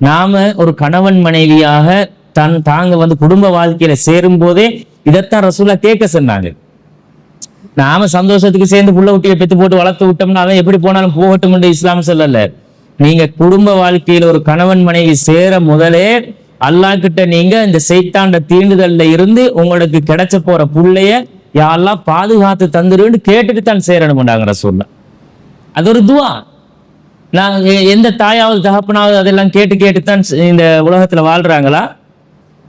நாம ஒரு கணவன் மனைவியாக தாங்க வந்து குடும்ப வாழ்க்கையில சேரும் போதே இதைத்தான் ரசூலா கேட்க சொன்னாங்க. நாம சந்தோஷத்துக்கு சேர்ந்து புள்ள குட்டியை பெத்து போட்டு வளர்த்து விட்டோம்னா அவன் எப்படி போனாலும் போகட்டும் என்று இஸ்லாம் சொல்லல. நீங்க குடும்ப வாழ்க்கையில ஒரு கணவன் மனைவி சேர முதலே அல்லாஹ் கிட்ட நீங்க இந்த செய்தாண்ட தீண்டுதல்ல இருந்து உங்களுக்கு கிடைச்ச போற புள்ளைய யாரெல்லாம் பாதுகாத்து தந்துருன்னு கேட்டுட்டு தான் சேரணும்டாங்க ரசூலா. அது ஒரு துவா. நான் எந்த தாயாவது தகப்பனாவது அதெல்லாம் கேட்டு கேட்டுத்தான் இந்த உலகத்துல வாழ்றாங்களா?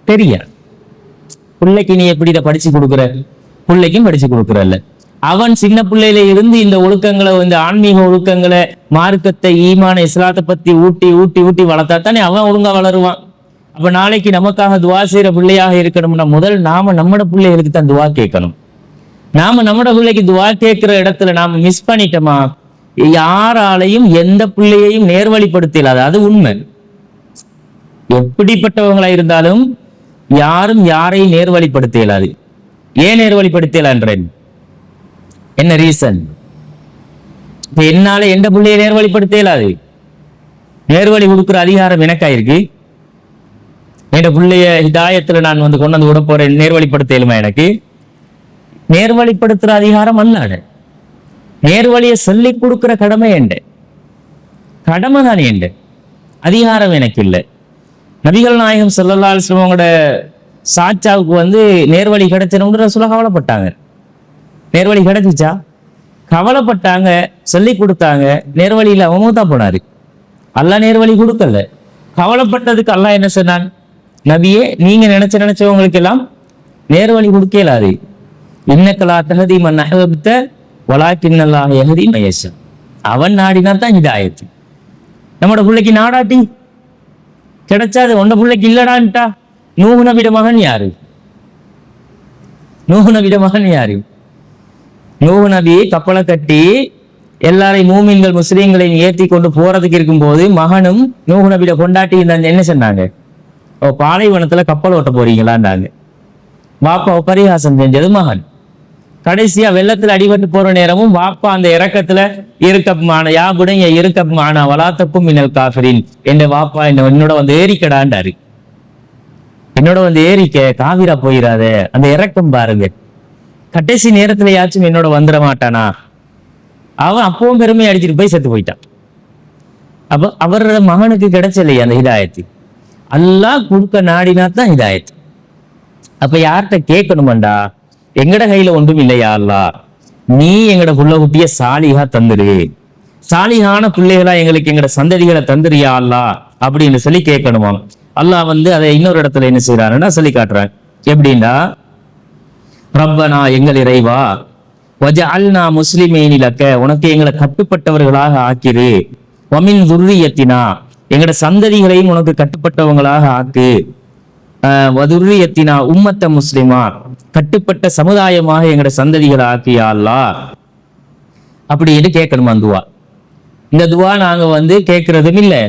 தெரியாது. பிள்ளைக்கு நீ எப்படி இதை படிச்சு கொடுக்குற, பிள்ளைக்கும் படிச்சு கொடுக்குறல்ல. அவன் சின்ன பிள்ளையில இருந்து இந்த ஒழுக்கங்களை, இந்த ஆன்மீக ஒழுக்கங்களை, மார்க்கத்தை, ஈமான, இஸ்லாத்தை பத்தி ஊட்டி ஊட்டி ஊட்டி வளர்த்தா தானே அவன் ஒழுங்கா வளருவான். அப்ப நாளைக்கு நமக்காக துவா செய்யற பிள்ளையாக இருக்கணும்னா முதல் நாம நம்மட பிள்ளைகளுக்கு தான் துவா கேட்கணும். நாம நம்மட பிள்ளைக்கு துவா கேட்கிற இடத்துல நாம மிஸ் பண்ணிட்டோமா, யாராலையும் எந்த பிள்ளையையும் நேர்வழிப்படுத்தலாது. அது உண்மை. எப்படிப்பட்டவங்களா இருந்தாலும் யாரும் யாரையும் நேர்வழிப்படுத்த இயலாது. ஏன் நேர்வழிப்படுத்தலான்றேன், என்ன ரீசன்? இப்ப என்னால எந்த பிள்ளையை நேர்வழிப்படுத்த இயலாது. நேர்வழி கொடுக்குற அதிகாரம் எனக்காயிருக்கு. என் பிள்ளைய ஹிதாயத்துல நான் வந்து கொண்டு வந்து விட போறேன், நேர்வழிப்படுத்த இயலுமா? எனக்கு நேர்வழிப்படுத்துற அதிகாரம் அல்லாட. நேர்வழியை சொல்லி கொடுக்கிற கடமை என்ற கடமை தானே என்ற அதிகாரம் எனக்கு இல்லை. நபிகள் நாயகம் ஸல்லல்லாஹு அலைஹி வஸல்லம் அவங்களோட சாச்சாவுக்கு வந்து நேர்வழி கிடைச்சணும்னு ரசூலா கவலைப்பட்டாங்க. நேர்வழி கிடைச்சிச்சா? கவலைப்பட்டாங்க, சொல்லி கொடுத்தாங்க. நேர்வழியில் அவன் தான் போனாரு. அல்லாஹ் நேர்வழி கொடுக்கல. கவலைப்பட்டதுக்கு அல்லாஹ் என்ன சொன்னான், நபியே நீங்க நினைச்சவங்களுக்கு எல்லாம் நேர்வழி கொடுக்க இயலாது. இன்னக்கலா தஹதி மன் அஹ்பப்த வலாக்கின்னல்லாஹ் யஹ்தி மன் யஷா. அவன் நாடினா தான் ஹிதாயத். நம்மளோட பிள்ளைக்கு நாடாட்டி கிடைச்சாது, உண்ட பிள்ளைக்கு இல்லடான்ட்டா. நூஹ் நபியோட மகன் யாரு? நூஹ் நபியோட மகன் யாரு? நூஹ் நபி கப்பலை கட்டி எல்லாரையும் மூமின்கள் முஸ்லீம்களையும் ஏற்றி கொண்டு போறதுக்கு இருக்கும்போது மகனும் நூஹ் நபியோட கொண்டாட்டி என்ன சொன்னாங்க, ஓ பாலைவனத்துல கப்பல் ஓட்ட போறீங்களான்னாங்க. வாப்பா பரிகாசம் செஞ்சது மகன். கடைசியா வெள்ளத்துல அடிபட்டு போற நேரமும் வாப்பா அந்த இறக்கத்துல இருக்கமான யாபுடன் இருக்கமான வலாத்தக்கும் மின்னல் காஃபிரின், என் வாப்பா என்னோட வந்து ஏறிக்கடாண்டாரு. என்னோட வந்து ஏறிக்க காவிரா போயிடாத, அந்த இறக்கம் பாருங்க. கடைசி நேரத்துல யாச்சும் என்னோட வந்துட மாட்டானா? அவன் அப்பவும் பெருமை அடிச்சுட்டு போய் செத்து போயிட்டான். அப்ப அவரோட மகனுக்கு கிடைச்சலையே அந்த ஹிதாயத்து. அல்லாஹ் கொடுக்க நாடினா தான் ஹிதாயத். அப்ப யார்கிட்ட கேட்கணுமாண்டா, எங்கட கையில ஒன்றும் இல்லையா அல்லாஹ், நீ எங்கட புள்ள குட்டிய சாலிகா தந்துரு, சாலிகான பிள்ளைகளா எங்களுக்கு எங்கட சந்ததிகளை தந்துரியா அல்லாஹ் அப்படின்னு சொல்லி கேட்கணுமா. அல்லாஹ் வந்து அதை இன்னொரு இடத்துல என்ன செய்யறாருன்னா சொல்லி காட்டுறாங்க. எப்படின்னா, ரப்பனா எங்கள் இறைவா, வஜஅல்னா முஸ்லிமீன லக்க, உனக்கு எங்களை கட்டுப்பட்டவர்களாக ஆக்கிரு, வமின் துர்ரியத்தினா, எங்கட சந்ததிகளையும் உனக்கு கட்டுப்பட்டவங்களாக ஆக்கு, வதுர்ரியத்தினா உம்மத்த முஸ்லிமா, கட்டுப்பட்ட சமுதாயமாக எங்கட சந்ததிகளை ஆக்கியா அல்லாஹ் அப்படின்னு கேட்கணுமா துவா. இந்த துவா நாங்க வந்து கேட்கறதும் இல்லை,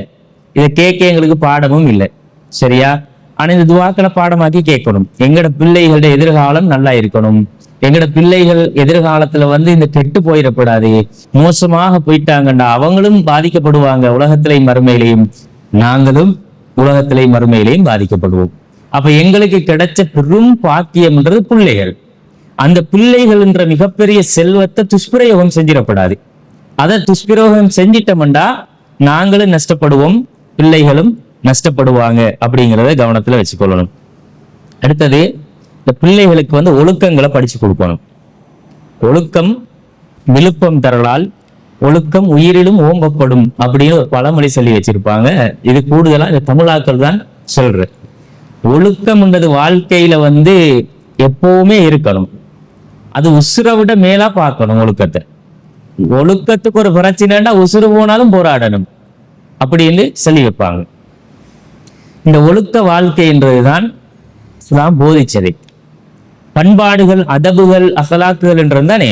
இதை கேட்க எங்களுக்கு பாடமும் இல்லை. சரியா? ஆனா இந்த துவாக்களை பாடமாக்கி கேட்கணும். எங்கட பிள்ளைகளோட எதிர்காலம் நல்லா இருக்கணும். எங்கட பிள்ளைகள் எதிர்காலத்துல வந்து இந்த கெட்டு போயிடக்கூடாது. மோசமாக போயிட்டாங்கண்டா அவங்களும் பாதிக்கப்படுவாங்க, உலகத்திலையும் மறுமையிலையும். நாங்களும் உலகத்திலையும் மறுமையிலையும் பாதிக்கப்படுவோம். அப்ப எங்களுக்கு கிடைச்ச பெரும் பாக்கியம்ன்றது பிள்ளைகள். அந்த பிள்ளைகள் என்ற மிகப்பெரிய செல்வத்தை துஷ்பிரயோகம் செஞ்சிடப்படாது. அதை துஷ்பிரயோகம் செஞ்சிட்டோம்டா நாங்களும் நஷ்டப்படுவோம், பிள்ளைகளும் நஷ்டப்படுவாங்க அப்படிங்கிறத கவனத்துல வச்சுக்கொள்ளணும். அடுத்தது, இந்த பிள்ளைகளுக்கு வந்து ஒழுக்கங்களை படிச்சு கொடுக்கணும். ஒழுக்கம் விழுப்பம் தரலால் ஒழுக்கம் உயிரிலும் ஓம்பப்படும் அப்படின்னு ஒரு பழமொழி சொல்லி வச்சிருப்பாங்க. இது கூடுதலா இந்த தமிழாக்கள் தான் சொல்ற. ஒழுக்கம்ன்றது வாழ்க்கையில வந்து எப்பவுமே இருக்கணும். அது உசுரை விட மேலா பார்க்கணும் ஒழுக்கத்தை. ஒழுக்கத்துக்கு ஒரு பிரச்சனைன்னா உசுறு போனாலும் போராடணும் அப்படின்னு சொல்லி வைப்பாங்க. இந்த ஒழுக்க வாழ்க்கைன்றதுதான் இஸ்லாம் போதிச்சதை. பண்பாடுகள், அதபுகள், அகலாக்குகள் என்றது தானே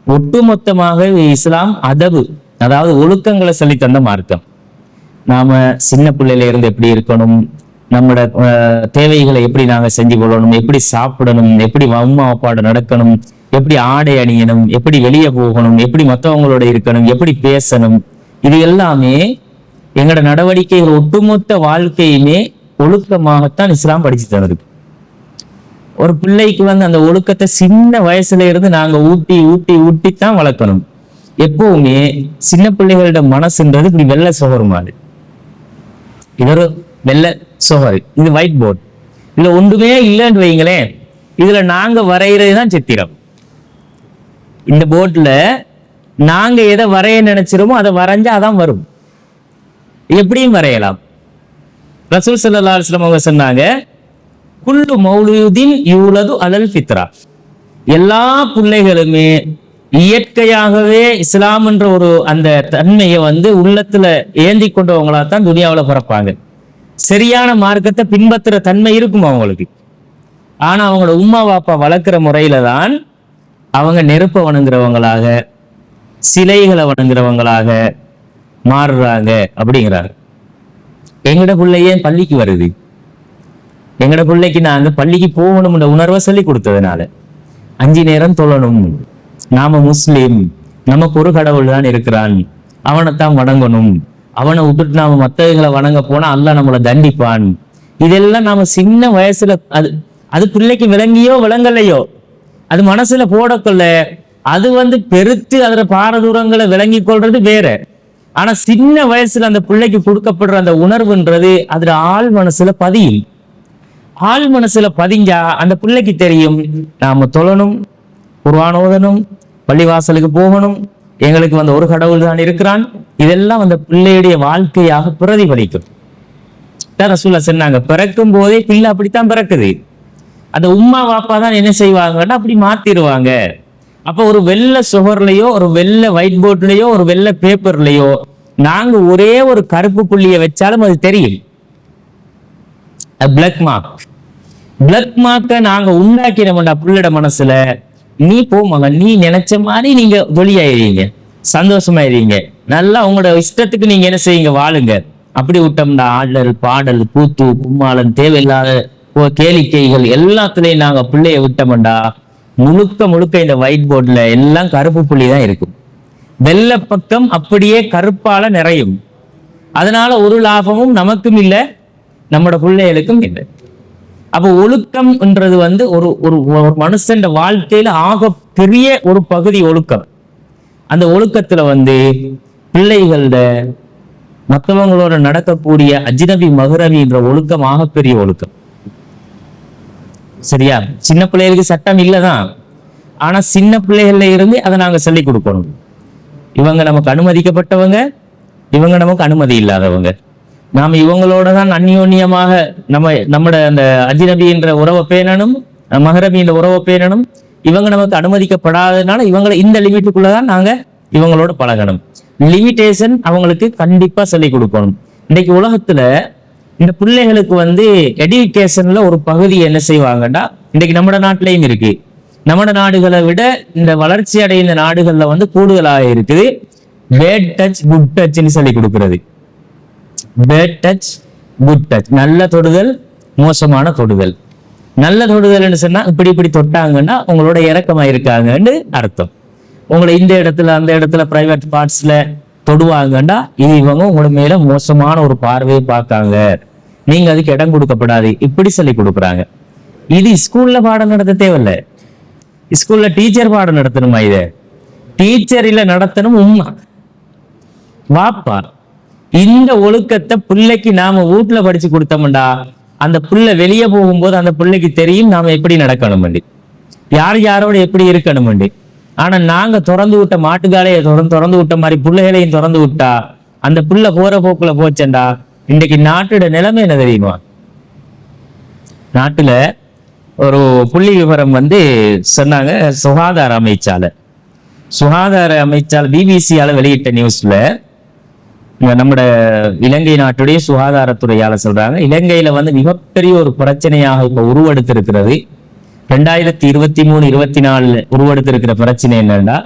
ஒட்டுமொத்தமாக இஸ்லாம் அதபு, அதாவது ஒழுக்கங்களை சொல்லி தந்த மார்க்கம். நாம சின்ன பிள்ளையில இருந்து எப்படி இருக்கணும், நம்மளோட தேவைகளை எப்படி நாங்க செஞ்சு கொள்ளணும், எப்படி சாப்பிடணும், எப்படி அம்மா அப்பாவோட நடக்கணும், எப்படி ஆடை அணியணும், எப்படி வெளியே போகணும், எப்படி மற்றவங்களோட இருக்கணும், எப்படி பேசணும், இது எல்லாமே எங்களோட நடவடிக்கைகள் ஒட்டுமொத்த வாழ்க்கையுமே ஒழுக்கமாகத்தான் இஸ்லாம் படிச்சு தந்திருக்கு. ஒரு பிள்ளைக்கு வந்து அந்த ஒழுக்கத்தை சின்ன வயசுல இருந்து நாங்க ஊட்டி ஊட்டி ஊட்டித்தான் வளர்க்கணும். எப்பவுமே சின்ன பிள்ளைகளோட மனசுன்றது இப்படி வெள்ளை சுகர் மாதிரி. இது ஒரு வெள்ளை சுகர், இது ஒயிட் போர்டு. இதுல ஒன்றுமே இல்லைன்னு வைங்களேன், இதுல நாங்க வரைகிறதுதான் சித்திரம். இந்த போர்ட்ல நாங்க எதை வரைய நினைச்சிரோமோ அதை வரைஞ்சா அதான் வரும். எப்படியும் வரையலாம். ரசூல் ஸல்லல்லாஹு அலைஹி வஸல்லம் அவங்க சொன்னாங்க, குல்லு மௌலூதின் யூலது அலல் ஃபித்ரா. எல்லா பிள்ளைகளுமே இயற்கையாகவே இஸ்லாம் என்ற ஒரு அந்த தன்மையை வந்து உள்ளத்துல ஏந்தி கொண்டவங்களா தான் துனியாவுல பிறப்பாங்க. சரியான மார்க்கத்தை பின்பற்றுற தன்மை இருக்கும் அவங்களுக்கு. ஆனா அவங்களோட உம்மா வாப்பா வளர்க்குற முறையில தான் அவங்க நெருப்பை வணங்குறவங்களாக, சிலைகளை வணங்குறவங்களாக மாறுறாங்க அப்படிங்கிறாங்க. எங்கட பிள்ளையே பள்ளிக்கு வருது, எங்கட பிள்ளைக்கு நாங்க பள்ளிக்கு போகணும்ன்ற உணர்வை சொல்லி கொடுத்ததுனால 5 நேரம் தொழணும், நாம முஸ்லீம், நமக்கு ஒரு கடவுள் தான் இருக்கிறான், அவனைத்தான் வணங்கணும், அவனை விட்டுட்டு நாம மற்றவங்களை வணங்க போனா அல்லாஹ் நம்மளை தண்டிப்பான். இதெல்லாம் நாம சின்ன வயசுல அது பிள்ளைக்கு விளங்கியோ விளங்கலையோ அது மனசுல போடக்கொள்ள அது வந்து பெருத்து அதுல பாரதூரங்களை விளங்கி கொள்றது வேற. ஆனா சின்ன வயசுல அந்த பிள்ளைக்கு கொடுக்கப்படுற அந்த உணர்வுன்றது அதுல ஆள் மனசுல பதியும். ஆள் மனசுல பதிஞ்சா அந்த பிள்ளைக்கு தெரியும், நாம தொழணும், குர்ஆன் ஓதணும், பள்ளிவாசலுக்கு போகணும், எங்களுக்கு வந்து ஒரு கடவுள் தான் இருக்கிறான். இதெல்லாம் அந்த பிள்ளையுடைய வாழ்க்கையாக பிரதிபலிக்கும். ரசூலுல்லாஹ் சொன்னாங்க, பிறக்கும் போதே பிள்ளை அப்படித்தான் பிறக்குது. அந்த உம்மா வாப்பா தான் என்ன செய்வாங்கன்னா அப்படி மாத்திடுவாங்க. அப்ப ஒரு வெள்ளை சுகர்லயோ ஒரு வெள்ளை ஒயிட் போர்ட்லயோ ஒரு வெள்ளை பேப்பர்லயோ நாங்க ஒரே ஒரு கருப்பு புள்ளியை வச்சாலும் அது தெரியும். பிளக் மார்க், பிளக் மார்க்கை நாங்க உண்டாக்கினோம்டா புள்ளட மனசுல, நீ போ மகன், நீ நினைச்ச மாதிரி நீங்க வெளியாயிருவீங்க, சந்தோஷமாயிருவீங்க, நல்லா உங்களோட இஷ்டத்துக்கு நீங்க என்ன செய்யுங்க, வாழுங்க. அப்படி விட்டோம்னா ஆடல் பாடல் கூத்து கும்மாளம் தேவையில்லாத கேளிக்கைகள் எல்லாத்துலயும் நாங்க பிள்ளைய விட்டோம்டா முழுக்க முழுக்க இந்த ஒயிட் போர்ட்ல எல்லாம் கருப்பு புள்ளி தான் இருக்கும். வெள்ளை பக்கம் அப்படியே கருப்பால நிறையும். அதனால ஒரு லாபமும் நமக்கும் இல்லை, நம்மட பிள்ளைகளுக்கும் இல்லை. அப்ப ஒழுக்கம்ன்றது வந்து ஒரு ஒரு மனுஷன் வாழ்க்கையில ஆக பெரிய ஒரு பகுதி ஒழுக்கம். அந்த ஒழுக்கத்துல வந்து பிள்ளைகளோட மற்றவங்களோட நடக்கக்கூடிய அஜ்னபி மஹ்ரமி என்ற ஒழுக்கம் ஆகப்பெரிய ஒழுக்கம். சரியா? சின்ன பிள்ளைகளுக்கு சட்டம் இல்லைதான், ஆனா சின்ன பிள்ளைகள்ல இருந்து அதை நாங்க சொல்லி கொடுக்கணும். இவங்க நமக்கு அனுமதிக்கப்பட்டவங்க, இவங்க நமக்கு அனுமதி இல்லாதவங்க. நாம இவங்களோட தான் அந்யோன்யமாக நம்மட அந்த அஜ்னபி என்ற உறவை பேணணும், மஹ்ரமி என்ற உறவை பேணணும். இவங்க நமக்கு அனுமதிக்கப்படாததுனால இவங்களை இந்த லிமிட்டுக்குள்ளதான் நாங்க இவங்களோட பழகணும். லிமிட்டேஷன் அவங்களுக்கு கண்டிப்பா சொல்லி கொடுக்கணும். இன்னைக்கு உலகத்துல இந்த பிள்ளைகளுக்கு வந்து எஜுகேஷன்ல ஒரு பகுதி என்ன செய்வாங்கன்னா, இன்னைக்கு நம்ம நாட்டிலையும் இருக்கு, நம்ம நாடுகளை விட இந்த வளர்ச்சி அடைந்த நாடுகள்ல வந்து கூடுதலாக இருக்குது பேட் டச் குட் டச்ன்னு சொல்லி கொடுக்கிறது. பேட் டச் குட் டச், நல்ல தொடுதல் மோசமான தொடுதல். நல்ல தொடுதல்னு சொன்னா இப்படி இப்படி தொட்டாங்கன்னா உங்களோட இறக்கமா இருக்காங்கன்னு அர்த்தம். உங்களை இந்த இடத்துல அந்த இடத்துல பிரைவேட் பார்ட்ஸ்ல தொடுவாங்கன்னா இது இவங்க உங்களோட மேல மோசமான ஒரு பார்வையை பார்க்காங்க, நீங்க அதுக்கு இடம் கொடுக்கப்படாது, இப்படி சொல்லி கொடுக்குறாங்க. இது ஸ்கூல்ல பாடம் நடத்த தேவையில்லை, ஸ்கூல்ல டீச்சர் பாடம் நடத்தணுமா? இதை டீச்சர் இல்ல நடத்தணும் உம்மா. வாப்பா. இந்த ஒழுக்கத்தை பிள்ளைக்கு நாம வீட்டுல படிச்சு கொடுத்தோம்டா அந்த புள்ள வெளியே போகும்போது அந்த பிள்ளைக்கு தெரியும் நாம எப்படி நடக்கணும், யார் யாரோட எப்படி இருக்கணும். ஆனா நாங்க திறந்து விட்ட மாட்டுக்காலையை திறந்து விட்ட மாதிரி பிள்ளைகளையும் திறந்து விட்டா அந்த புள்ள போற போக்குல போச்சேன்டா. இன்னைக்கு நாட்டோட நிலைமை என்ன தெரியுமா? நாட்டுல ஒரு புள்ளி விவரம் சொன்னாங்க. சுகாதார அமைச்சால பிபிசியால வெளியிட்ட நியூஸ்ல நம்மட இலங்கை நாட்டுடைய சுகாதாரத்துறையால சொல்றாங்க, இலங்கையில மிகப்பெரிய ஒரு பிரச்சனையாக இப்ப உருவெடுத்திருக்கிறது. 2023-24 உருவெடுத்திருக்கிற பிரச்சனை என்னன்னா,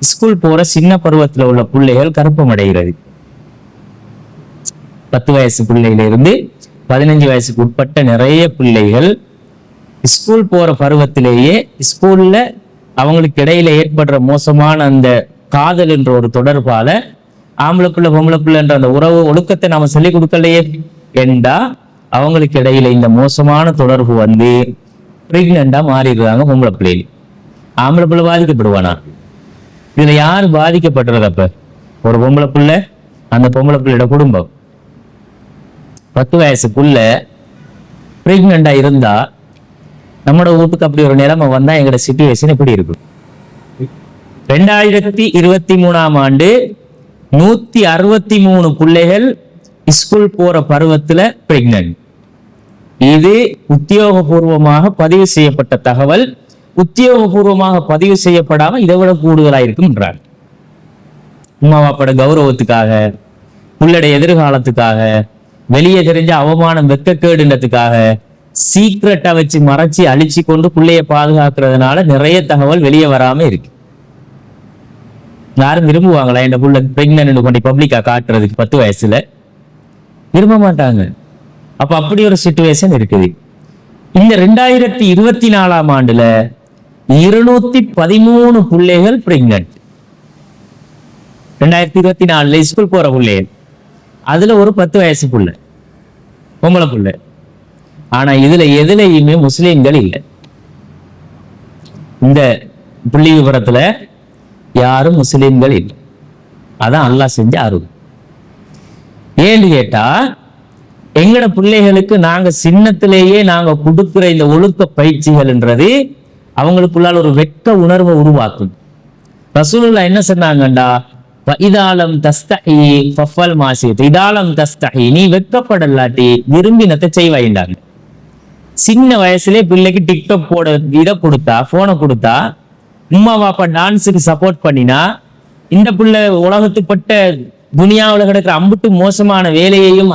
ஸ்கூல் போற சின்ன பருவத்துல உள்ள பிள்ளைகள் கருப்பம் அடைகிறது. 10 வயசு பிள்ளையில இருந்து 15 வயசுக்கு உட்பட்ட நிறைய பிள்ளைகள் ஸ்கூல் போற பருவத்திலேயே ஸ்கூல்ல அவங்களுக்கு இடையில ஏற்படுற மோசமான அந்த காதல் என்ற ஒரு தொடர்பால ஆம்பளை பிள்ளை பொம்பளை பிள்ளை என்ற அந்த உறவு ஒழுக்கத்தை நாம சொல்லிக் கொடுக்கலையே என்றா அவங்களுக்கு இடையில இந்த மோசமான தொடர்பு பிரெக்னண்டா மாறிடுறாங்க பொம்பளை பிள்ளைகள். ஆம்பளை பிள்ளை பாதிக்கப்படுவானா? இதுல யாரு பாதிக்கப்படுறது? அப்ப ஒரு பொம்பளை பிள்ளை, அந்த பொம்பளை பிள்ளையோட குடும்பம். 10 வயசுக்குள்ள பிரெக்னண்டா இருந்தா நம்மளோட வீட்டுக்கு அப்படி ஒரு நிலைமை வந்தா எங்களோட சிச்சுவேஷன் எப்படி இருக்கும்? 2023ஆம் ஆண்டு 163 பிள்ளைகள் ஸ்கூல் போற பருவத்துல பிரெக்னன்ட். இது உத்தியோகபூர்வமாக பதிவு செய்யப்பட்ட தகவல். உத்தியோகபூர்வமாக பதிவு செய்யப்படாம இதை விட கூடுதலா இருக்கும் என்றார். அம்மா அப்பாவோட கௌரவத்துக்காக, பிள்ளைடைய எதிர்காலத்துக்காக, வெளியே தெரிஞ்ச அவமானம் வெக்கக்கேடுன்றதுக்காக சீக்கிரட்டா வச்சு மறைச்சி அழிச்சு கொண்டு பிள்ளைய பாதுகாக்கிறதுனால நிறைய தகவல் வெளியே வராம இருக்கு. யாரும் விரும்புவாங்களா இந்த புள்ள பிரெக்னன்ட் கொண்டு பப்ளிக்கா காட்டுறதுக்கு? 10 வயசுல விரும்ப மாட்டாங்க. அப்ப அப்படி ஒரு சிச்சுவேஷன் இருக்குது. இந்த 2024ஆம் ஆண்டுல 213 பிள்ளைகள் பிரெக்னன்ட். 2024 ஸ்கூல் போற பிள்ளைகள், அதுல ஒரு 10 வயசு புள்ள, பொம்பளை புள்ள. ஆனா இதுல எதுலையுமே முஸ்லிம்கள் இல்லை. இந்த புள்ளி விவரத்துல யாரும் முஸ்லிம்கள் இல்லை. அதான் அல்லாஹ் செஞ்ச அருள். ஏன்னு கேட்டா, எங்கட பிள்ளைகளுக்கு நாங்க சின்னத்திலேயே நாங்க கொடுக்கிற இந்த ஒழுக்க பயிற்சிகள்ன்றது அவங்களுக்குள்ளால் ஒரு வெட்க உணர்வை உருவாக்கும். ரசூலுல்லாஹ் என்ன சொன்னாங்கண்டா, இதாலம் தஸ்தஹி ஃபஃபல் மாசித், இதாலம் தஸ்தஹி, நீ வெட்கப்படலாட்டி விரும்பினத்தை செய்வாயிண்டாங்க. சின்ன வயசுல பிள்ளைக்கு டிக்டாக் போட இதை கொடுத்தா, போனை கொடுத்தா, உம்மா பாப்பா டான்ஸுக்கு சப்போர்ட் பண்ணினா, இந்த பிள்ளை உலகத்துப்பட்ட துனியாவில் கிடக்கிற அம்புட்டு மோசமான வேலையையும்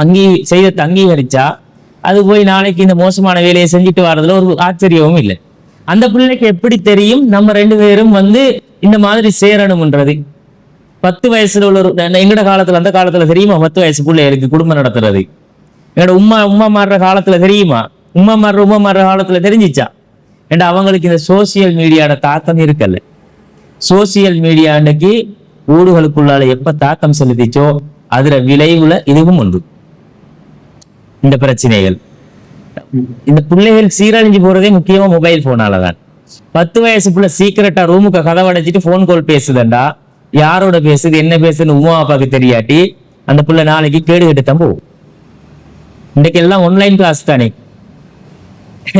செய்யறதை அங்கீகரிச்சா, அது போய் நாளைக்கு இந்த மோசமான வேலையை செஞ்சுட்டு வர்றதுல ஒரு ஆச்சரியமும் இல்லை. அந்த பிள்ளைக்கு எப்படி தெரியும் நம்ம 2 பேரும் இந்த மாதிரி சேரணும்ன்றது? 10 வயசுல உள்ள எங்கட காலத்துல, அந்த காலத்துல தெரியுமா 10 வயசு பிள்ளைகளுக்கு குடும்பம் நடத்துறது? எங்கட உம்மா மாறுற காலத்துல தெரியுமா? உம்மா மாறுற காலத்துல தெரிஞ்சிச்சா? ஏன்னா அவங்களுக்கு இந்த சோசியல் மீடியாவோட தாக்கம் இருக்கல்ல. சோசியல் மீடியா அன்னைக்கு ஊடுகளுக்குள்ளால எப்ப தாக்கம் செலுத்திச்சோ அதுல விளைவுல இதுவும் உண்டு. இந்த பிரச்சனைகள், இந்த பிள்ளைகள் சீரழிஞ்சு போறதே முக்கியமா மொபைல் போனாலதான். 10 வயசு பிள்ளை சீக்கிரட்டா ரூமுக்கு கதவடைச்சிட்டு போன் கால் பேசுதண்டா, யாரோட பேசுது என்ன பேசுன்னு உமா அப்பாவுக்கு தெரியாட்டி அந்த பிள்ளை நாளைக்கு கேடு கட்டுத்தான் போகும். இன்னைக்கு எல்லாம் ஆன்லைன் கிளாஸ் தானே,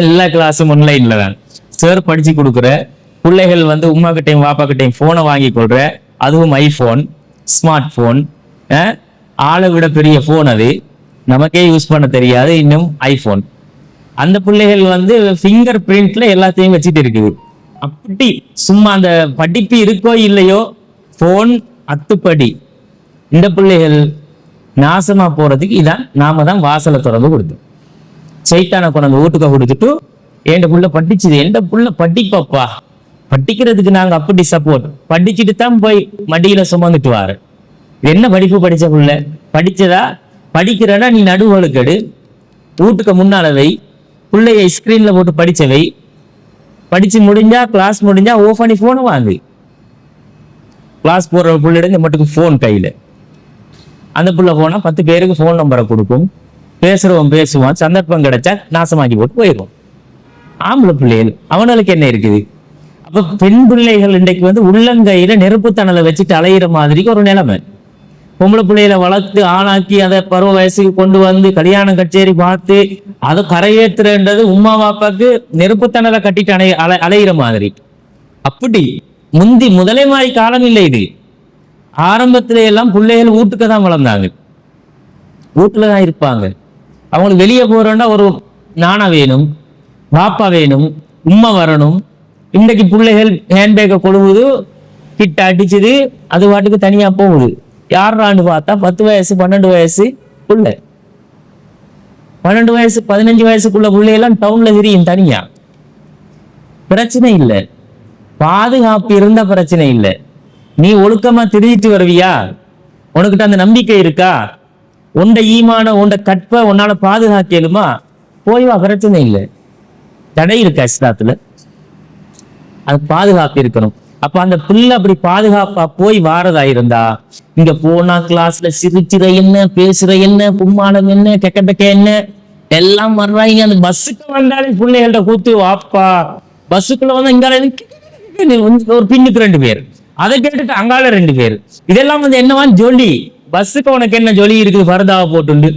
எல்லா கிளாஸும் ஆன்லைன்ல தான். சார் படிச்சு கொடுக்குற பிள்ளைகள் உமா கிட்டையும் வாப்பா கிட்டையும் போனை வாங்கி கொள்ற, அதுவும் ஐபோன், ஸ்மார்ட் போன், ஆளை விட பெரிய போன், அது நமக்கே யூஸ் பண்ண தெரியாது, இன்னும் ஐபோன். அந்த பிள்ளைகள் ஃபிங்கர் பிரிண்ட்ல எல்லாத்தையும் வச்சுட்டு இருக்குது. அப்படி சும்மா அந்த படிப்பு இருக்கோ இல்லையோ போன் அத்துப்படி. இந்த பிள்ளைகள் நாசமா போறதுக்கு இதான் நாம தான் வாசலை திறந்து கொடுத்தோம். சைத்தான கொண்டு வீட்டுக்க கொடுத்துட்டு, என் புள்ள படிச்சுது, எந்த புள்ள படிப்பப்பா, படிக்கிறதுக்கு நாங்க அப்படி சப்போர்ட், படிச்சுட்டு தான் போய் மடியில சுமந்துட்டு வாரு. என்ன படிப்பு படிச்ச புள்ள? படிச்சதா? படிக்கிறனா நீ நடுவழுக்கெடு, வீட்டுக்கு முன்னால வை, பிள்ளைய ஸ்கிரீன்ல போட்டு படிச்சவை, படிச்சு முடிஞ்சா கிளாஸ் முடிஞ்சா ஓஃப் பண்ணி போனை வாங்கு. கிளாஸ் போடுற பிள்ளைட மட்டுக்கு போன் கையில, அந்த புள்ள போனா 10 பேருக்கு போன் நம்பரை கொடுக்கும், பேசுறவன் பேசுவான், சந்தர்ப்பம் கிடைச்சா நாசமாக்கி போட்டு போயிடுவோம். ஆம்பளை பிள்ளைகள் அவனுக்கு என்ன இருக்குது? அப்ப பெண் பிள்ளைகள் இன்றைக்கு உள்ளங்கையில நெருப்புத்தணலை வச்சுட்டு அலையிற மாதிரி ஒரு நிலைமை. பொம்பளை பிள்ளைகளை வளர்த்து ஆளாக்கி அதை பருவ வயசுக்கு கொண்டு வந்து கல்யாணம் கச்சேரி பார்த்து அதை கரையேற்றுறது உம்மா பாப்பாக்கு நெருப்புத்தணலை கட்டிட்டு அலையிற மாதிரி. அப்படி முதலே மாதிரி காலம் இல்லை இது. ஆரம்பத்தில எல்லாம் பிள்ளைகள் வீட்டுக்கு தான் வளர்ந்தாங்க, வீட்டுலதான் இருப்பாங்க. அவங்களுக்கு வெளியே போறோம்னா ஒரு நானா வேணும், பாப்பா வேணும், உம்மா வரணும். இன்றைக்கு பிள்ளைகள் ஹேண்ட்பேக்கை கொடுக்குது, கிட்ட அடிச்சுது, அது பாட்டுக்கு தனியா போகுது. யாரான்னு பார்த்தா 10 வயசு 12 வயசு பிள்ளை, 12 வயசு 15 வயசுக்குள்ள பிள்ளையெல்லாம் டவுன்ல தெரியும் தனியா. பிரச்சனை இல்லை, பாதுகாப்பு இருந்த பிரச்சனை இல்லை. நீ ஒழுக்கமா திருடிட்டு வருவியா, உனக்கிட்ட அந்த நம்பிக்கை இருக்கா, உண்ட ஈமான உண்ட கற்ப உன்னால பாதுகாக்கலுமா, போய்வா, பிரச்சனை இல்லை. தடை இருக்கா இஸ்லாத்துல? அது பாதுகாப்பு இருக்கணும். அப்ப அந்த பிள்ளை அப்படி பாதுகாப்பா போய் வாரதா இருந்தா, இங்க போனா கிளாஸ்ல சிரிச்சுற என்ன, பேசுற என்ன, கும்மாளம் என்ன, கெக்க என்ன எல்லாம் வர்றாங்க. அந்த பஸ்ஸுக்கு வந்தாலே பிள்ளைகள்ட்ட கூத்து வாப்பா, பஸ்ஸுக்குள்ள வந்து இங்கால ஒரு பின்னுக்கு 2 பேர், அதை கேட்டுட்டு அங்கால 2 பேர். இதெல்லாம் வந்து என்னவான்னு ஜொலி. பஸ்ஸுக்கு உனக்கு என்ன ஜொலி இருக்குது, பரதாவை போட்டுண்டு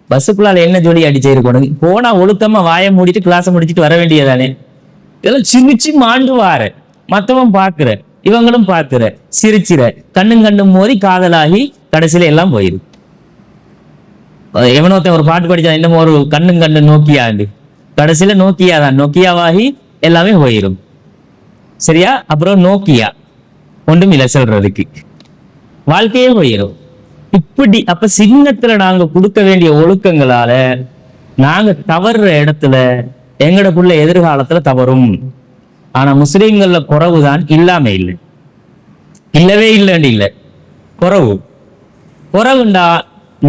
பஸ்ஸுக்குள்ளால என்ன ஜொலி அடிச்சிருக்கு உனக்கு? போனா ஒழுக்கமா வாயை மூடிட்டு கிளாஸை முடிச்சுட்டு வர வேண்டியதானே. இதெல்லாம் சிரிச்சு மாண்டு வார, மத்தவன் பாக்குற, இவங்களும் பாக்குற, சிரிச்சிற, கண்ணும் மோதி காதலாகி கடைசியில எல்லாம் போயிரு. எவனோத்த ஒரு பாட்டு படிச்சா, இன்னமும் ஒரு கண்ணு நோக்கியாண்டு, கடைசியில நோக்கியாதான், நோக்கியாவாகி எல்லாமே போயிரும். சரியா? அப்புறம் நோக்கியா ஒன்றும் இல்லை சொல்றதுக்கு, வாழ்க்கையே போயிடும். இப்படி அப்ப சின்னத்துல நாங்க கொடுக்க வேண்டிய ஒழுக்கங்களால நாங்க தவறுற இடத்துல எங்கடக்குள்ள எதிர்காலத்துல தவறும். ஆனா முஸ்லிம்கள்ல குறவுதான், இல்லாம இல்லை, இல்லவே இல்லைன்னு இல்லை, குறவுண்டா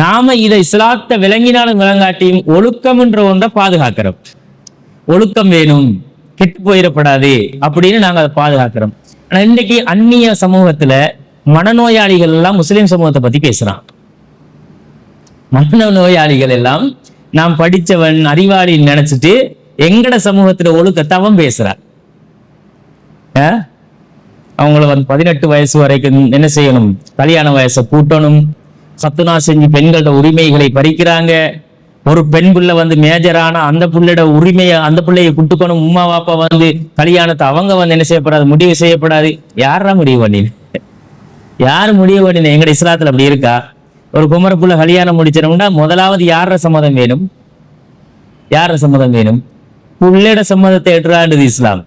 நாம இதை இஸ்லாத்தை விளங்கினாலும் விளங்காட்டியும் ஒழுக்கம்ன்ற ஒன்றை பாதுகாக்கிறோம். ஒழுக்கம் வேணும், கெட்டு போயிடப்படாது அப்படின்னு நாங்க அதை பாதுகாக்கிறோம். ஆனா இன்னைக்கு அந்நிய சமூகத்துல மனநோயாளிகள் எல்லாம் முஸ்லிம் சமூகத்தை பத்தி பேசுறான். மனநோயாளிகள் எல்லாம் நாம் படிச்சவன் அறிவாளி நினைச்சிட்டு எங்கட சமூகத்துல ஒழுக்கத்தை அவன் பேசுறான். அவங்கள வந்து 18 வயசு வரைக்கும் என்ன செய்யணும், கல்யாண வயசை கூட்டணும், சத்துனா செஞ்சு பெண்களோட உரிமைகளை பறிக்கிறாங்க. ஒரு பெண் பிள்ளை வந்து மேஜரான அந்த பிள்ளையோட உரிமையை அந்த பிள்ளையை குட்டுக்கணும். உம்மா பாப்பா வந்து கல்யாணத்தை அவங்க வந்து என்ன செய்யப்படாது, முடிவு செய்யப்படாது. யாரா முடிவு பண்ணின? யாரு முடிவு பண்ணின? எங்கட இஸ்லாத்துல அப்படி இருக்கா? ஒரு குமர புள்ள கல்யாணம் முடிச்சிடணும்னா முதலாவது யார சம்மதம் வேணும்? யார சம்மதம் வேணும்? புள்ளையோட சம்மதத்தை எடுறாண்டுது இஸ்லாம்.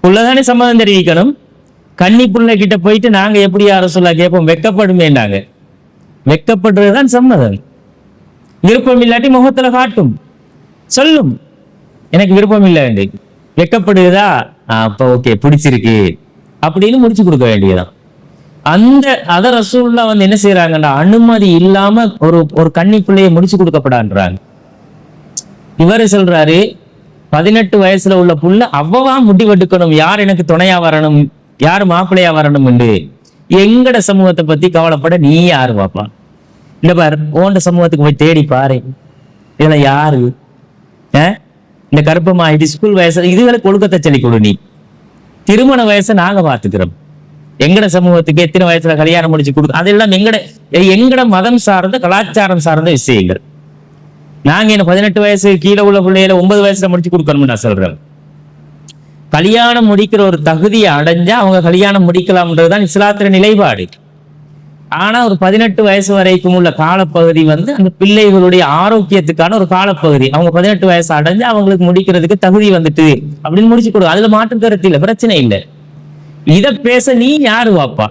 புள்ளதானே சம்மதம் தெரிவிக்கணும். கன்னி புள்ள கிட்ட போயிட்டு நாங்க எப்படி யார சொல்ல கேட்போம்? வெக்கப்படுமேண்டாங்க. வெக்கப்படுறதுதான் சம்மதம். விருப்பம் இல்லாட்டி முகத்துல காட்டும், சொல்லும் எனக்கு விருப்பம் இல்லை, வெக்கப்படுதா, அப்ப ஓகே பிடிச்சிருக்கு அப்படின்னு முடிச்சு கொடுக்க வேண்டியதான். அத ரசூலுல்லாஹ் வந்து என்ன செய்யறாங்கன்னா, அனுமதி இல்லாம ஒரு கன்னி பிள்ளையை முடிச்சு கொடுக்கப்படான்றாங்க. இவரு சொல்றாரு 18 வயசுல உள்ள புள்ள அவ்வளவா முடிவெடுக்கணும், யார் எனக்கு துணையா வரணும், யார் மாப்பிள்ளையா வரணும் என்று. எங்கட சமூகத்தை பத்தி கவலைப்பட நீ யாரு பாப்பா? இல்ல பாரு, ஓண்ட சமூகத்துக்கு போய் தேடி பாரு, இதுல யாரு இந்த கருப்பமாயிட்டு ஸ்கூல் வயசு இதுகளுக்கு ஒழுக்கத்தை சொல்லி கொடு. நீ திருமண வயசை நாங்க பாத்துக்கிறோம். எங்கட சமூகத்துக்கு எத்தனை வயசுல கல்யாணம் முடிச்சு கொடுக்க, அதெல்லாம் எங்கட மதம் சார்ந்த கலாச்சாரம் சார்ந்த விஷயங்கள். நாங்க என்ன 18 வயசு கீழே உள்ள பிள்ளைகளை 9 வயசுல முடிச்சு கொடுக்கணும்னு நான் சொல்றேன். கல்யாணம் முடிக்கிற ஒரு தகுதியை அடைஞ்சா அவங்க கல்யாணம் முடிக்கலாம்ன்றதுதான் இஸ்லாத்திர நிலைப்பாடு. ஆனா ஒரு 18 வயசு வரைக்கும் உள்ள காலப்பகுதி வந்து அந்த பிள்ளைகளுடைய ஆரோக்கியத்துக்கான ஒரு காலப்பகுதி. அவங்க 18 வயசு அடைஞ்சு அவங்களுக்கு முடிக்கிறதுக்கு தகுதி வந்துட்டு அப்படின்னு முடிச்சு கொடுக்கும். அதுல மாற்று கருத்து இல்லை, பிரச்சனை இல்லை. இத பேச நீ யாரு வாப்பா?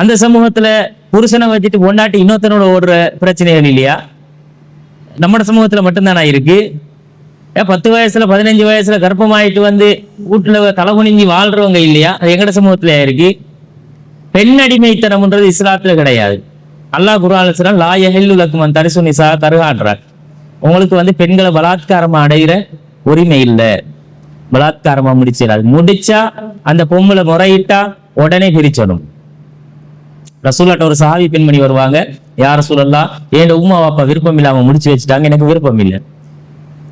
அந்த சமூகத்துல புருஷனை வச்சுட்டு பொண்டாட்டி இன்னொருத்தனோட ஓடுற பிரச்சனைகள் இல்லையா? நம்ம சமூகத்துல மட்டும்தானா இருக்கு? 10 வயசுல 15 வயசுல கர்ப்பமாயிட்டு வந்து வீட்டுல தலைகுனிஞ்சி வாழ்றவங்க இல்லையா? அது எங்கட சமூகத்துல இருக்கு. பெண் அடிமைத்தனம்ன்றது இஸ்லாத்துல கிடையாது. அல்லாஹ் குர்ஆன்ல சொல்றான், லா யஹில்லு லக்கும் அன் தரிசு நிசா கர்ஹான்றார். உங்களுக்கு வந்து பெண்களை பலாத்காரமா அடைகிற உரிமை இல்லை. பலாத்காரமா முடிச்சிடாது. முடிச்சா அந்த பொம்பளை முறையிட்டா உடனே பிரிச்சணும். ரசூலுல்லாஹ் ஒரு சஹாபி பெண்மணி வருவாங்க, யா ரசூலல்லாஹ் என் உம்மா வாப்பா விருப்பம் இல்லாம முடிச்சு வச்சுட்டாங்க, எனக்கு விருப்பம் இல்லை.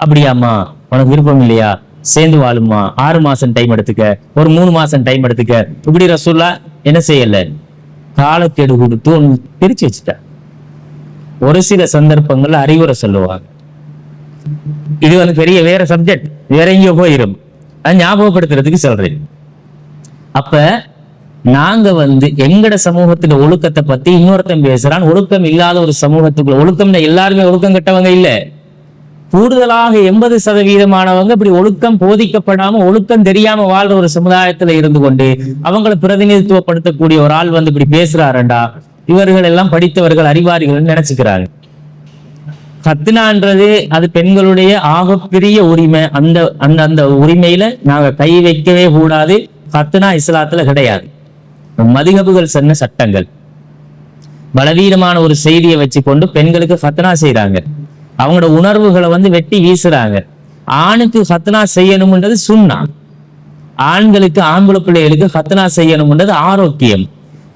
அப்படியாம்மா, உனக்கு விருப்பம் இல்லையா? சேர்ந்து வாழுமா, 6 மாசம் டைம் எடுத்துக்க, ஒரு 3 மாசம் டைம் எடுத்துக்க. இப்படி ரசூலுல்லாஹ் என்ன செய்யல, காலக்கெடு கொடுத்து ஒன்று பிரிச்சு வச்சுட்டார். ஒரு சில சந்தர்ப்பங்கள்ல அறிவுரை சொல்லுவாங்க. இது வந்து பெரிய வேற சப்ஜெக்ட், வேற எங்கேயோ போயிரும். அது ஞாபகப்படுத்துறதுக்கு சொல்றேன். அப்ப நாங்க வந்து எங்கட சமூகத்துல ஒழுக்கத்தை பத்தி இன்னொருத்தன் பேசுறான். ஒழுக்கம் இல்லாத ஒரு சமூகத்துக்குள்ள, ஒழுக்கம்னா எல்லாருமே ஒழுக்கம் கெட்டவங்க இல்ல, கூடுதலாக 80% இப்படி ஒழுக்கம் போதிக்கப்படாம ஒழுக்கம் தெரியாம வாழ்ற ஒரு சமுதாயத்துல இருந்து கொண்டு அவங்களை பிரதிநிதித்துவப்படுத்தக்கூடிய ஒரு ஆள் வந்து இப்படி பேசுறாருண்டா, இவர்கள் எல்லாம் படித்தவர்கள் அறிவாரிகள் நினைச்சுக்கிறாங்க. கத்னான்றது அது பெண்களுடைய ஆகப்பெரிய உரிமை. அந்த அந்த அந்த உரிமையில நாங்க கை வைக்கவே கூடாது. கத்னா இஸ்லாத்துல கிடையாது. மதுஹபுகள் சொன்ன சட்டங்கள். பலவீனமான ஒரு செய்தியை வச்சுக்கொண்டு பெண்களுக்கு கத்னா செய்யறாங்க. அவங்களோட உணர்வுகளை வந்து வெட்டி வீசுறாங்க. ஆணுக்கு கத்னா செய்யணும்ன்றது சுன்னா, ஆண்களுக்கு ஆம்பளை பிள்ளைகளுக்கு கத்னா செய்யணும்ன்றது ஆரோக்கியம்.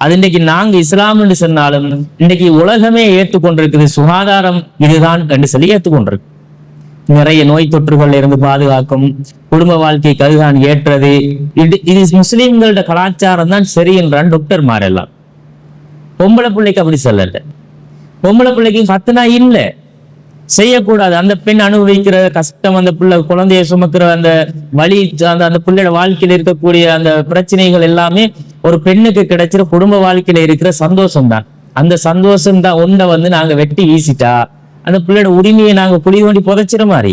அது இன்னைக்கு நாங்க இஸ்லாம் என்று சொன்னாலும் இன்னைக்கு உலகமே ஏற்றுக்கொண்டிருக்குது. சுகாதாரம் இதுதான் என்று சொல்லி ஏற்றுக்கொண்டிருக்கு. நிறைய நோய் தொற்றுகள்ல இருந்து பாதுகாக்கும், குடும்ப வாழ்க்கைக்கு அதுதான் ஏற்றது. இது முஸ்லிம்களோட கலாச்சாரம் தான் சரி என்றான் டாக்டர் மாரெல்லாம். பொம்பளை பிள்ளைக்கு அப்படி சொல்லல. பொம்பளை பிள்ளைக்கு கத்னா இல்லை, செய்யக்கூடாது. அந்த பெண் அனுபவிக்கிற கஷ்டம், அந்த பிள்ளை குழந்தைய சுமக்கிற அந்த வலி, அந்த பிள்ளையோட வாழ்க்கையில இருக்கக்கூடிய அந்த பிரச்சனைகள் எல்லாமே ஒரு பெண்ணுக்கு கிடைச்சிட குடும்ப வாழ்க்கையில இருக்கிற சந்தோஷம் தான். அந்த சந்தோஷம் தான் ஒன்றை வந்து நாங்க வெட்டி வீசிட்டா அந்த பிள்ளையோட உரிமையை நாங்க குழி தோண்டி புதைச்சிட மாதிரி.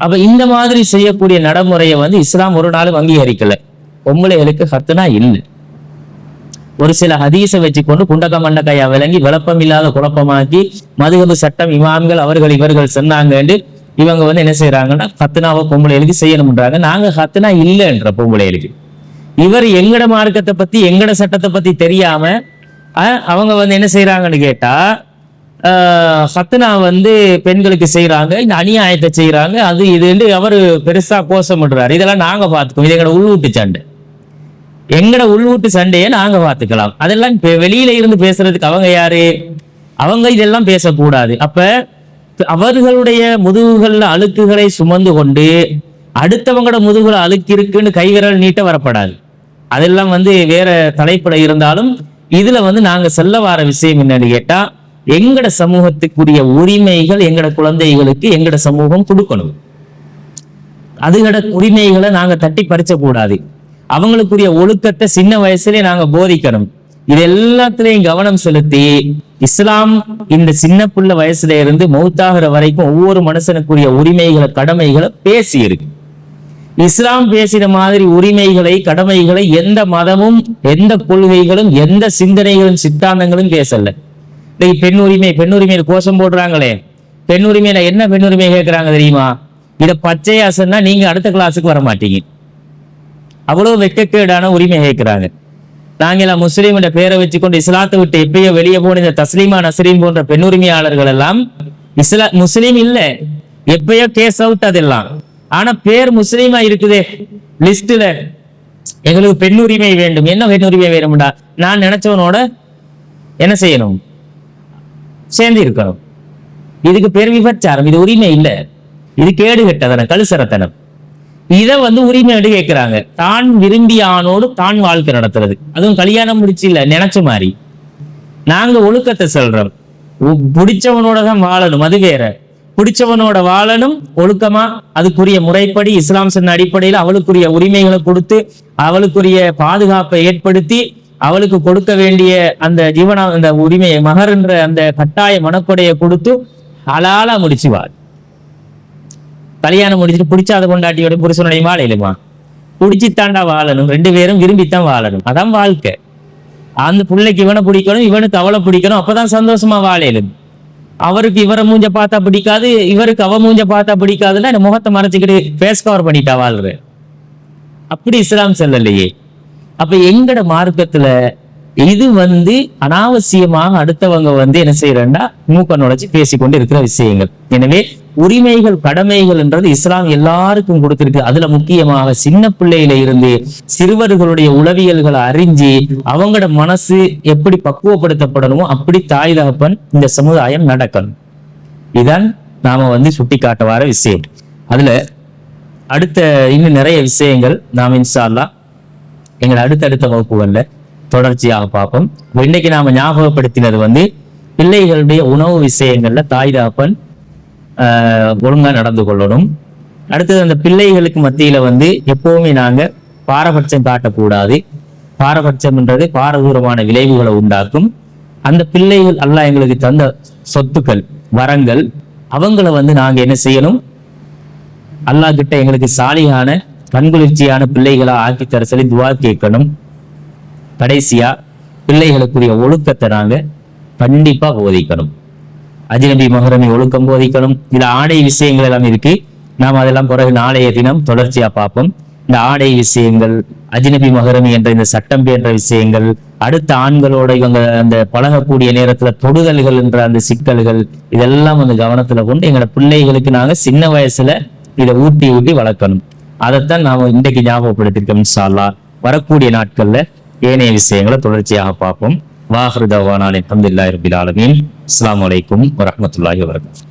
அப்ப இந்த மாதிரி செய்யக்கூடிய நடைமுறையை வந்து இஸ்லாம் ஒரு நாளும் அங்கீகரிக்கல. பொம்பளைகளுக்கு கத்னா இல்லை. ஒரு சில ஹதீஸை வச்சுக்கொண்டு குண்டக்க மண்டக்கையா விளங்கி விளப்பம் இல்லாத குழப்பமாக்கி மதுஹபு சட்டம் இமாம்கள் அவர்கள் இவர்கள் சொன்னாங்கன்னு இவங்க வந்து என்ன செய்யறாங்கன்னா கத்னாவை பொம்பளைகளுக்கு செய்யணும்ன்றாங்க. நாங்க கத்னா இல்லைன்ற பொம்பளைகளுக்கு. இவர் எங்கட மார்க்கத்தை பத்தி எங்கட சட்டத்தை பத்தி தெரியாம அவங்க வந்து என்ன செய்யறாங்கன்னு கேட்டா, கத்னா வந்து பெண்களுக்கு செய்யறாங்க, இந்த அநியாயத்தை செய்யறாங்க, அது இதுன்னு அவரு பெருசா கோஷம் பண்றாரு. இதெல்லாம் நாங்க பார்த்துக்கோம். இது எங்கட உள்வீட்டு சண்டை, எங்கட உள்வீட்டு சண்டையை நாங்க பார்த்துக்கலாம். அதெல்லாம் வெளியில இருந்து பேசுறதுக்கு அவங்க யாரு? அவங்க இதெல்லாம் பேசக்கூடாது. அப்ப அவர்களுடைய முதுகுகள்ல அழுக்குகளை சுமந்து கொண்டு அடுத்தவங்களோட முதுகுல அழுக்கு இருக்குன்னு கைவிரல் நீட்ட வரப்படாது. அதெல்லாம் வந்து வேற தலைப்பட இருந்தாலும் இதுல வந்து நாங்க சொல்ல வர விஷயம் என்னன்னு கேட்டா, எங்கட சமூகத்துக்குரிய உரிமைகள் எங்கட குழந்தைகளுக்கு எங்கட சமூகம் கொடுக்கணும். அதுகட உரிமைகளை நாங்க தட்டி பறிச்ச கூடாது. அவங்களுக்குரிய ஒழுக்கத்தை சின்ன வயசுலயே நாங்க போதிக்கணும். இது எல்லாத்திலையும் கவனம் செலுத்தி இஸ்லாம் இந்த சின்ன புள்ள வயசுல இருந்து மௌத்தாகிற வரைக்கும் ஒவ்வொரு மனுஷனுக்குரிய உரிமைகளை கடமைகளை பேசி இருக்கு. இஸ்லாம் பேசின மாதிரி உரிமைகளை கடமைகளை எந்த மதமும் எந்த கொள்கைகளும் எந்த சிந்தனைகளும் சித்தாந்தங்களும் பேசல. பெண் உரிமை கோஷம் போடுறாங்களே, பெண் உரிமையில என்ன பெண் உரிமை கேட்கிறாங்க தெரியுமா? இத பச்சையா சொன்னா நீங்க அடுத்த கிளாஸுக்கு வர மாட்டீங்க. அவ்வளவு வெட்கக்கேடான உரிமை கேட்கிறாங்க. நாங்கெல்லாம் முஸ்லீம் என்ற பேரை வச்சுக்கொண்டு இஸ்லாத்தை விட்டு எப்பயோ வெளியே போன இந்த தஸ்லீமா நஸ்ரீன் போன்ற பெண் உரிமையாளர்கள் எல்லாம் முஸ்லீம் இல்ல, எப்பயோ கேஸ் அவுட். அதெல்லாம் ஆனா பேர் முஸ்லீமா இருக்குதே லிஸ்ட்ல. எங்களுக்கு பெண் உரிமை வேண்டும். என்ன பெண் உரிமை வேணும்டா? நான் நினைச்சவனோட என்ன செய்யணும்? சேர்ந்து இருக்கணும். இதுக்கு பேர் விபச்சாரம். இது உரிமை இல்ல, இது கேடு கெட்டதனம், கழுசரத்தனம். இதை வந்து உரிமை எடுத்து கேட்கிறாங்க. தான் விரும்பிய ஆணோடு தான் வாழ்க்கை நடத்துறது, அதுவும் கல்யாணம் முடிச்சு இல்ல, நினைச்ச மாதிரி. நாங்க ஒழுக்கத்தை சொல்றோம். பிடிச்சவனோட தான் வாழணும், அது வேற. பிடிச்சவனோட வாழணும் ஒழுக்கமா, அதுக்குரிய முறைப்படி இஸ்லாம் சொன்ன அடிப்படையில் அவளுக்குரிய உரிமைகளை கொடுத்து அவளுக்குரிய பாதுகாப்பை ஏற்படுத்தி அவளுக்கு கொடுக்க வேண்டிய அந்த ஜீவன அந்த உரிமையை மகர்ன்ற அந்த கட்டாய மனக்கொடையை கொடுத்து ஹலாலா முடிச்சுவாள். கல்யாணம் முடிச்சுட்டு பிடிச்சாத கொண்டாட்டியோட புருஷனுடைய வாழையிலுமா பிடிச்சித்தாண்டா வாழணும். 2 பேரும் விரும்பித்தான் வாழணும். அதான் வாழ்க்கை. அந்த பிள்ளைக்கு இவனை பிடிக்கணும், இவனுக்கு அவளை பிடிக்கணும். அப்பதான் சந்தோஷமா வாழையிலும். அவருக்கு இவரை மூஞ்ச பார்த்தா பிடிக்காது, இவருக்கு அவ மூஞ்ச பார்த்தா பிடிக்காதுன்னா முகத்தை மறைச்சிக்கிட்டு ஃபேஸ் கவர் பண்ணிட்டா வாழ்ற. அப்படி இஸ்லாம் சொல்லலையே. அப்ப எங்கட மார்க்கத்துல இது வந்து அனாவசியமாக அடுத்தவங்க வந்து என்ன செய்யறா மூக்க நுழைச்சு பேசிக்கொண்டு இருக்கிற விஷயங்கள். எனவே உரிமைகள் கடமைகள் என்றது இஸ்லாம் எல்லாருக்கும் கொடுத்திருக்கு. அதுல முக்கியமாக சின்ன பிள்ளையில இருந்து சிறுவர்களுடைய உளவியல்களை அறிஞ்சு அவங்களோட மனசு எப்படி பக்குவப்படுத்தப்படணுமோ அப்படி தாய் தகப்பன் இந்த சமுதாயம் நடக்கணும். இதுதான் நாம வந்து சுட்டி காட்ட வர விஷயம். அதுல அடுத்த இன்னும் நிறைய விஷயங்கள் நாம் இன்ஷா அல்லாஹ் எங்களை அடுத்தடுத்த வகுப்புகள்ல தொடர்ச்சியாக பார்ப்போம். இன்னைக்கு நாம ஞாபகப்படுத்தினது வந்து பிள்ளைகளுடைய உணவு விஷயங்கள்ல தாய் தகப்பன் ஒழுங்கா நடந்து கொள்ளணும். அடுத்தது அந்த பிள்ளைகளுக்கு மத்தியில வந்து எப்பவுமே நாங்க பாரபட்சம் காட்டக்கூடாது. பாரபட்சம்ன்றது பாரதூரமான விளைவுகளை உண்டாக்கும். அந்த பிள்ளைகள் அல்லாஹ் எங்களுக்கு தந்த சொத்துக்கள் வரங்கள் அவங்கள வந்து நாங்க என்ன செய்யணும், அல்லாஹ் கிட்ட எங்களுக்கு சாலியான கண்குளிர்ச்சியான பிள்ளைகளா ஆக்கி தர சொல்லி துவா கேட்கணும். கடைசியா பிள்ளைகளுக்குரிய ஒழுக்கத்தை நாங்க கண்டிப்பா போதிக்கணும். அஜ்னபி மஹ்ரமி ஒழுக்கம் போதிக்கணும். இதுல ஆடை விஷயங்கள் எல்லாம் இருக்கு. நாம் அதெல்லாம் பிறகு நாளைய தினம் தொடர்ச்சியா பார்ப்போம். இந்த ஆடை விஷயங்கள், அஜ்னபி மஹ்ரமி என்ற இந்த சட்டம் என்ற விஷயங்கள், அடுத்த ஆண்களோட இவங்க அந்த பழகக்கூடிய நேரத்துல தொடுதல்கள் என்ற அந்த சிக்கல்கள், இதெல்லாம் வந்து கவனத்துல கொண்டு எங்களோட பிள்ளைகளுக்கு நாங்க சின்ன வயசுல இதை ஊட்டி வளர்க்கணும். அதைத்தான் நாம இன்றைக்கு ஞாபகப்படுத்திருக்கோம். இன்ஷா அல்லாஹ் வரக்கூடிய நாட்கள்ல ஏனைய விஷயங்களை தொடர்ச்சியாக பார்ப்போம். வாஹிரு தஅவானா அல்ஹம்துலில்லாஹி ரப்பில் ஆலமீன். அஸ்ஸலாமு அலைக்கும் வரஹ்மத்துல்லாஹி வபரகாத்துஹு.